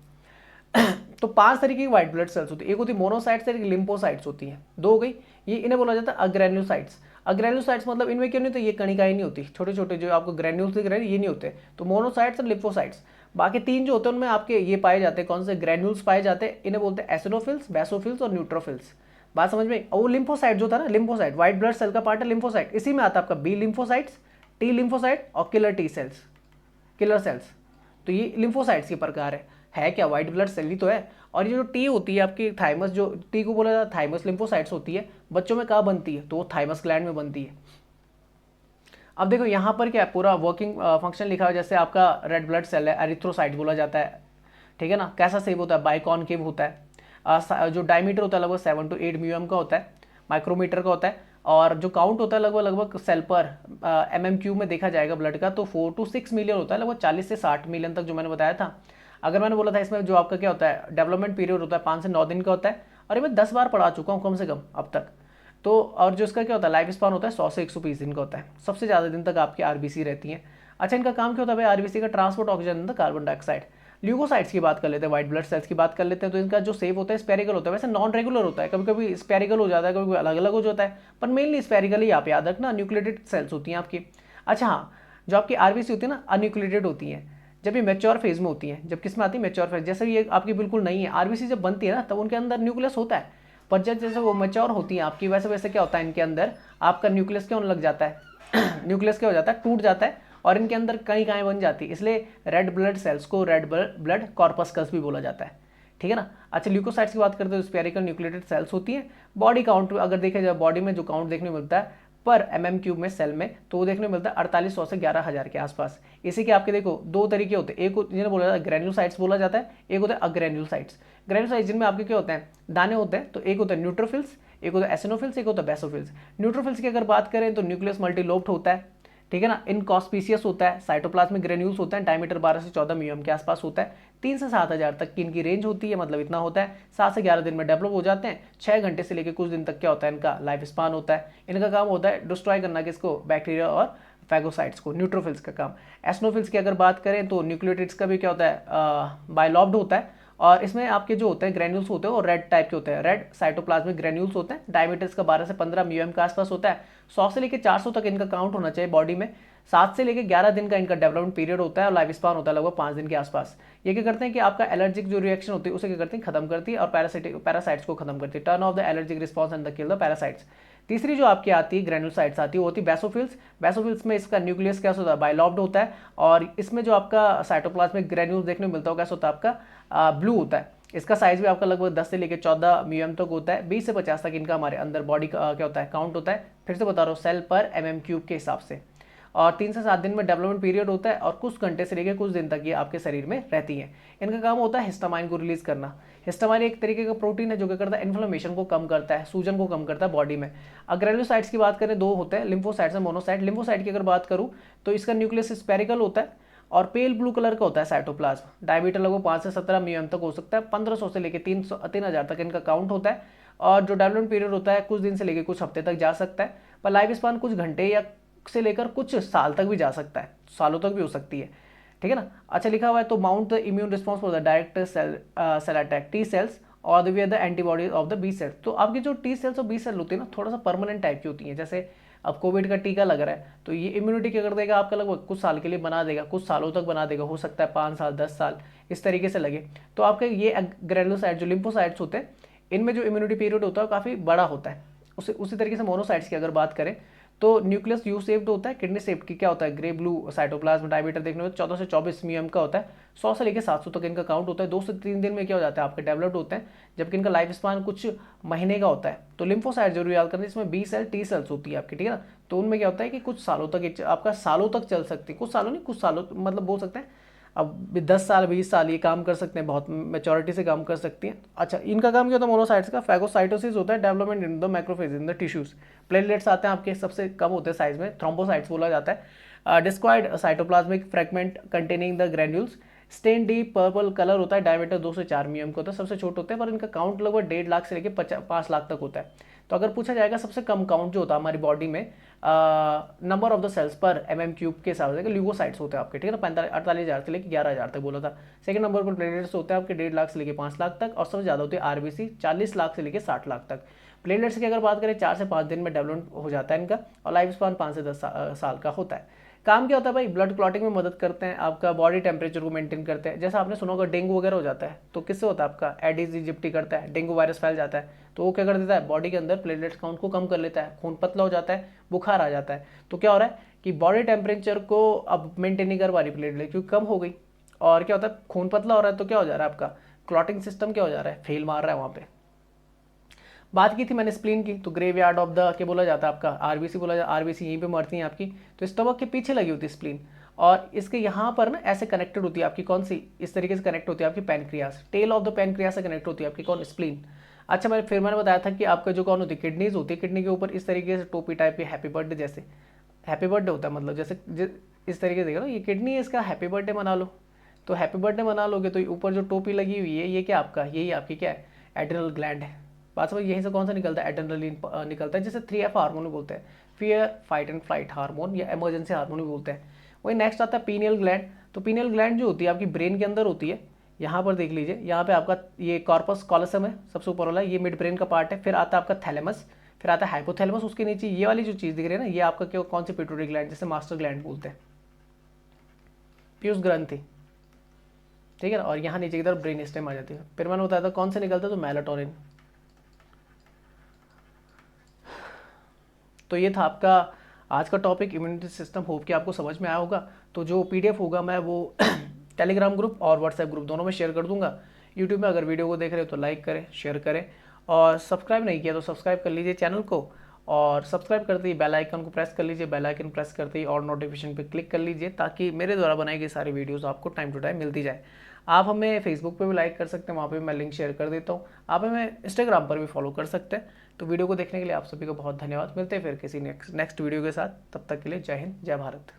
तो 5 तरीके की व्हाइट ब्लड सेल्स होती है, एक होती है मोनोसाइट्स, एक लिम्फोसाइट्स होती हैं, 2 हो गई। ये इन्हें बोला जाता है अग्रेन्यूसाइट्स। अग्रेन्यूसाइट्स मतलब इनमें क्यों नहीं, तो ये कणिकाएं नहीं होती, छोटे छोटे जो आपको ग्रेन्यूल्स दिख रहे हैं ये नहीं होते। तो मोनोसाइट्स और लिम्फोसाइट्स, बाकी 3 जो होते हैं उनमें आपके ये पाए जाते हैं, कौन से, ग्रेन्यूल्स पाए जाते हैं। इन्हें बोलते हैं एसिडोफिल्स, बेसोफिल्स और न्यूट्रोफिल्स। बात समझ में। और वो लिम्फोसाइट जो था ना, लिम्फोसाइट व्हाइट ब्लड सेल का पार्ट है लिम्फोसाइट, इसी में आता है आपका बी लिम्फोसाइट्स, टी लिम्फोसाइट और killer T sales, killer cells. तो ये लिम्फोसाइट्स के प्रकार है क्या, व्हाइट ब्लड सेल ही तो है। और ये जो टी होती है आपकी थाइमस, जो टी को बोला जाता है थाइमस लिम्फोसाइट्स होती है, बच्चों में कहाँ बनती है, तो वो थाइमस ग्लैंड में बनती है। अब देखो यहाँ पर क्या है, पूरा वर्किंग फंक्शन लिखा है। जैसे आपका रेड ब्लड सेल है, एरिथ्रोसाइट बोला जाता है, ठीक है ना। कैसा शेप होता है, बाइकॉनकेव होता है। जो डायमीटर होता है लगभग 7 to 8 म्यूएम का होता है, माइक्रोमीटर का होता है। और जो काउंट होता है लगभग सेल पर MM³ में देखा जाएगा ब्लड का, तो 4 to 6 मिलियन होता है, लगभग 40 से 60 मिलियन तक जो मैंने बताया था। अगर मैंने बोला था इसमें जो आपका क्या होता है, डेवलपमेंट पीरियड होता है 5 से 9 दिन का होता है, और ये मैं 10 बार पढ़ा चुका हूँ कम से कम अब तक। तो और जो इसका क्या होता है, लाइफ स्पान होता है 100 से 120 दिन का होता है, सबसे ज़्यादा दिन तक आपकी आरबीसी रहती है। अच्छा इनका काम क्या होता है भाई, आरबीसी का transport oxygen the carbon dioxide. Leucocytes की बात कर लेते हैं, व्हाइट ब्लड सेल्स की बात कर लेते हैं। तो इनका जो शेप होता है स्पेरिकल होता है, वैसे नॉन रेगुलर होता है, कभी कभी स्पेरिकल हो जाता है, कभी कभी अलग अलग हो जाता है, पर मेनली स्पेरिकल ही आप याद रखना। न्यूक्लिएटेड सेल्स होती हैं आपकी। अच्छा हाँ, जो आपकी आरबीसी होती है ना, अन्यूक्लिएटेड होती है, जब ये मैच्योर फेज में होती है। जब किस में आती है, मैच्योर फेज। जैसे ये आपकी बिल्कुल नहीं है आरबीसी, जब बनती है ना तब उनके अंदर न्यूक्लियस होता है, पर जब जैसे वो मैच्योर होती है आपकी, वैसे वैसे क्या होता है, इनके अंदर आपका न्यूक्लियस क्या होने लग जाता है न्यूक्लियस क्या हो जाता है, टूट जाता है, और इनके अंदर कई काएँ बन जाती है। इसलिए रेड ब्लड सेल्स को रेड ब्लड कॉर्पस्कल्स भी बोला जाता है, ठीक है ना। अच्छा, ल्यूकोसाइट्स की बात करते हैं तो स्पेरिकल न्यूक्लिएटेड सेल्स होती हैं। बॉडी काउंट अगर देखा जाए, बॉडी में जो काउंट देखने को मिलता है पर mm³ में सेल में, तो वो देखने को मिलता है 4800 से 11,000 के आसपास। इसी के आपके देखो दो तरीके होते हैं, एक जिन्हें बोला जाता है ग्रेन्यूसाइट्स बोला जाता है, एक होता है अग्रेन्यूसाइट्स। ग्रेन्यूसाइट्स जिनमें आपके क्या होते हैं, दाने होते हैं, तो एक होता है न्यूट्रोफिल्स, एक होता है एसिनोफिल्स, एक होता है बेसोफिल्स। न्यूट्रोफिल्स की अगर बात करें तो न्यूक्लियस मल्टीलोब्ड होता है, ठीक है ना, इनकॉस्पीसियस होता है, साइटोप्लाज्मिक ग्रेन्यूल्स होते हैं, डायमीटर 12 से 14 म्यूएम के आसपास होता है, 3 से 7,000 तक की इनकी रेंज होती है, मतलब इतना होता है। 7 से 11 दिन में डेवलप हो जाते हैं, 6 घंटे से लेकर कुछ दिन तक क्या होता है, इनका लाइफ स्पान होता है। इनका काम होता है डिस्ट्रॉय करना किसको, बैक्टीरिया और फैगोसाइट्स को, न्यूट्रोफिल्स का काम। एस्नोफिल्स की अगर बात करें तो न्यूक्लियोटिड्स का भी क्या होता है, बायलॉब्ड होता है, और इसमें आपके जो होते हैं ग्रेन्यूल्स होते हैं वो रेड टाइप के होते हैं, रेड साइटोप्लाज्मिक ग्रेन्यूल्स होते हैं, डायमीटर इसका 12 से 15 म्यूएम के आसपास होता है। 100 से लेकर 400 तक इनका काउंट होना चाहिए बॉडी में। 7 से लेकर 11 दिन का इनका डेवलपमेंट पीरियड होता है और लाइफ स्पान होता है लगभग 5 दिन के आसपास। ये क्या करते हैं कि आपका एलर्जिक जो रिएक्शन होती है उसे क्या करती है, खत्म करती है, और पैरासाइट्स को खत्म करती है, turn off the allergic response and the kill the parasites. तीसरी जो आपकी आती है ग्रेन्यूसाइट्स आती है, वो होती है बेसोफिल्स। बेसोफिल्स में इसका न्यूक्लियस कैसा होता है, बायलॉब्ड होता है, और इसमें जो आपका साइटोप्लाज्मिक ग्रेन्यूल्स देखने को मिलता है कैसा होता है, आपका ब्लू होता है। इसका साइज भी आपका लगभग 10 से लेकर 14 म्यूएम तक होता है। 20 से 50 तक इनका हमारे अंदर बॉडी का क्या होता है, काउंट होता है। फिर से बता रहा हूँ, सेल पर mm³ के हिसाब से, और 3 से 7 दिन में डेवलपमेंट पीरियड होता है, और कुछ घंटे से लेकर कुछ दिन तक ये आपके शरीर में रहती हैं। इनका काम होता है हिस्टामाइन को रिलीज करना। हिस्टामाइन एक तरीके का प्रोटीन है जो क्या करता है, इन्फ्लेमेशन को कम करता है, सूजन को कम करता है बॉडी में। ग्रेन्यूसाइट्स की बात करें, दो होते हैं, लिम्फोसाइट्स और मोनोसाइट। लिम्फोसाइट की अगर बात करूँ तो इसका न्यूक्लियस स्पेरिकल होता है और पेल ब्लू कलर का होता है साइटोप्लाज्म। डायमीटर लगभग 5 से 17 म्यूएम तक हो सकता है। 1500 से लेकर 3,000 तक इनका काउंट होता है, और जो डेवलपमेंट पीरियड होता है कुछ दिन से लेकर कुछ हफ्ते तक जा सकता है, पर लाइफ स्पान कुछ घंटे या से लेकर कुछ साल तक भी जा सकता है, सालों तक भी हो सकती है, ठीक है ना। अच्छा, लिखा हुआ है तो mount the immune response for the direct cell attack T cells और the antibodies of the B cells. तो आपकी जो टी सेल्स और बी सेल होती है ना, थोड़ा सा परमानेंट टाइप की होती है। जैसे अब कोविड का टीका लग रहा है तो ये इम्यूनिटी क्या कर देगा, आपका लगभग कुछ साल के लिए बना देगा, कुछ सालों तक बना देगा, हो सकता है 5 साल 10 साल इस तरीके से लगे। तो आपके ये ग्रेन्यूलोसाइट जो लिम्फोसाइट्स होते हैं, इनमें जो इम्यूनिटी पीरियड होता है वो काफ़ी बड़ा होता है। उसी तरीके से मोनोसाइट्स की अगर बात करें तो न्यूक्लियस यू शेप्ड होता है, किडनी शेप्ड की क्या होता है, ग्रे ब्लू साइटोप्लाज्म। डायमीटर देखने में 14 से 24 म्यूएम का होता है। 100 से लेकर 700 तक इनका काउंट होता है। 2 से 3 दिन में क्या हो जाता है, आपके डेवलप्ड होते हैं, जबकि इनका लाइफ स्पान कुछ महीने का होता है। तो लिम्फोसाइट जरूर याद करना, इसमें बी सेल टी सेल्स होती है आपकी, ठीक है ना। तो उनमें क्या होता है कि कुछ सालों तक आपका सालों तक चल सकती है, कुछ सालों नहीं, कुछ सालों मतलब बोल सकते हैं अब 10 साल 20 साल ये काम कर सकते हैं, बहुत मेच्योरिटी से काम कर सकती हैं। अच्छा, इनका काम क्या होता है, मोनोसाइट्स का फैगोसाइटोसिस होता है, development in the macrophage in the tissues. Platelets आते हैं आपके सबसे कम होते हैं साइज में, थ्रोम्बोसाइट्स बोला जाता है। Discoid cytoplasmic fragment containing the granules, stain deep purple colour होता है, डायमीटर 2 से 4 म्यूएम का होता है, सबसे छोटे होते हैं, पर इनका काउंट लगभग 1.5 लाख से लेकर 5 लाख तक होता है। तो अगर पूछा जाएगा सबसे कम काउंट जो होता है हमारी बॉडी में नंबर ऑफ द सेल्स पर mm³ के हिसाब से, ल्यूकोसाइट्स होते हैं आपके, ठीक है ना, 48,000 से लेकर 11,000 तक बोला था। सेकंड नंबर पर प्लेटलेट्स होते हैं आपके 1.5 लाख से लेकर 5 लाख तक, और सबसे ज़्यादा होती है आरबीसी 40 लाख से लेकर 60 लाख तक। प्लेटलेट्स की अगर बात करें 4 से 5 दिन में डेवलपमेंट हो जाता है इनका, और लाइफ स्पान 5 से 10 साल का होता है। काम क्या होता है भाई, ब्लड क्लॉटिंग में मदद करते हैं, आपका बॉडी टेम्परेचर को मेंटेन करते हैं। जैसा आपने सुना होगा डेंगू वगैरह हो जाता है तो किससे होता है, आपका एडिस इजिप्टी करता है, डेंगू वायरस फैल जाता है, तो वो क्या कर देता है, बॉडी के अंदर प्लेटलेट्स काउंट को कम कर लेता है, खून पतला हो जाता है, बुखार आ जाता है। तो क्या हो रहा है कि बॉडी टेम्परेचर को अब मेंटेन नहीं कर पा रही प्लेटलेट, क्योंकि कम हो गई, और क्या होता है, खून पतला हो रहा है, तो क्या हो जा रहा है, आपका क्लॉटिंग सिस्टम क्या हो जा रहा है, फेल मार रहा है वहाँ पे। बात की थी मैंने स्प्लीन की, तो ग्रेवयार्ड ऑफ द क्या बोला जाता है, आपका आरबीसी बोला जाता है, आरबीसी यहीं पे मरती हैं आपकी, तो स्टमक के पीछे लगी होती है स्प्लीन, और इसके यहाँ पर ना ऐसे कनेक्टेड होती है आपकी, कौन सी, इस तरीके से कनेक्ट होती है आपकी pancreas, tail of the pancreas से कनेक्ट होती है आपकी कौन, स्प्लीन। अच्छा, मैंने बताया था कि आपका जो कौन होती है, किडनीज होती है, किडनी के ऊपर इस तरीके से टोपी टाइप की हैप्पी बर्थडे, जैसे हैप्पी बर्थडे होता है, मतलब जैसे इस तरीके से देखो, ये किडनी है, इसका हैप्पी बर्थडे मना लो, तो हैप्पी बर्थडे मना लोगे तो ऊपर जो टोपी लगी हुई है ये क्या आपका, यही आपकी क्या है, एड्रिनल ग्लैंड है। बात समझ, यहीं से कौन सा निकलता है, एड्रेनलिन निकलता है, जिसे 3F हार्मोन बोलते हैं, fear fight and flight hormone या इमरजेंसी हार्मोन भी बोलते हैं। वही नेक्स्ट आता है पीनियल ग्लैंड। तो पीनियल ग्लैंड जो होती है आपकी ब्रेन के अंदर होती है, यहाँ पर देख लीजिए, यहाँ पे आपका ये कॉर्पस कॉलोसम है सबसे ऊपर वाला, ये मिड ब्रेन का पार्ट है। फिर आता है आपका थैलेमस, फिर आता है हाइपोथैलेमस, उसके नीचे ये वाली जो चीज़ दिख रही है ना, ये आपका क्यों कौन सी पिट्यूटरी ग्लैंड, जिसे मास्टर ग्लैंड बोलते हैं, पीयूष ग्रंथि, ठीक है ना। और यहाँ नीचे की तरफ ब्रेन स्टेम आ जाती है। फिर मैंने बताया था कौन से निकलता है, तो मेलाटोनिन। तो ये था आपका आज का टॉपिक, इम्यूनिटी सिस्टम। होप कि आपको समझ में आया होगा। तो जो PDF होगा मैं वो टेलीग्राम ग्रुप और व्हाट्सएप ग्रुप दोनों में शेयर कर दूंगा। यूट्यूब में अगर वीडियो को देख रहे हो तो लाइक करें, शेयर करें, और सब्सक्राइब नहीं किया तो सब्सक्राइब कर लीजिए चैनल को, और सब्सक्राइब करते ही बेल आइकन को प्रेस कर लीजिए। बेल आइकन प्रेस करते ही और नोटिफिकेशन पे क्लिक कर लीजिए, ताकि मेरे द्वारा बनाई गई सारी वीडियोस आपको टाइम टू टाइम मिलती जाए। आप हमें फेसबुक पे भी लाइक कर सकते हैं, वहाँ पे मैं लिंक शेयर कर देता हूँ। आप हमें इंस्टाग्राम पर भी फॉलो कर सकते हैं। तो वीडियो को देखने के लिए आप सभी को बहुत धन्यवाद। मिलते हैं फिर किसी नेक्स्ट वीडियो के साथ। तब तक के लिए जय हिंद, जय भारत।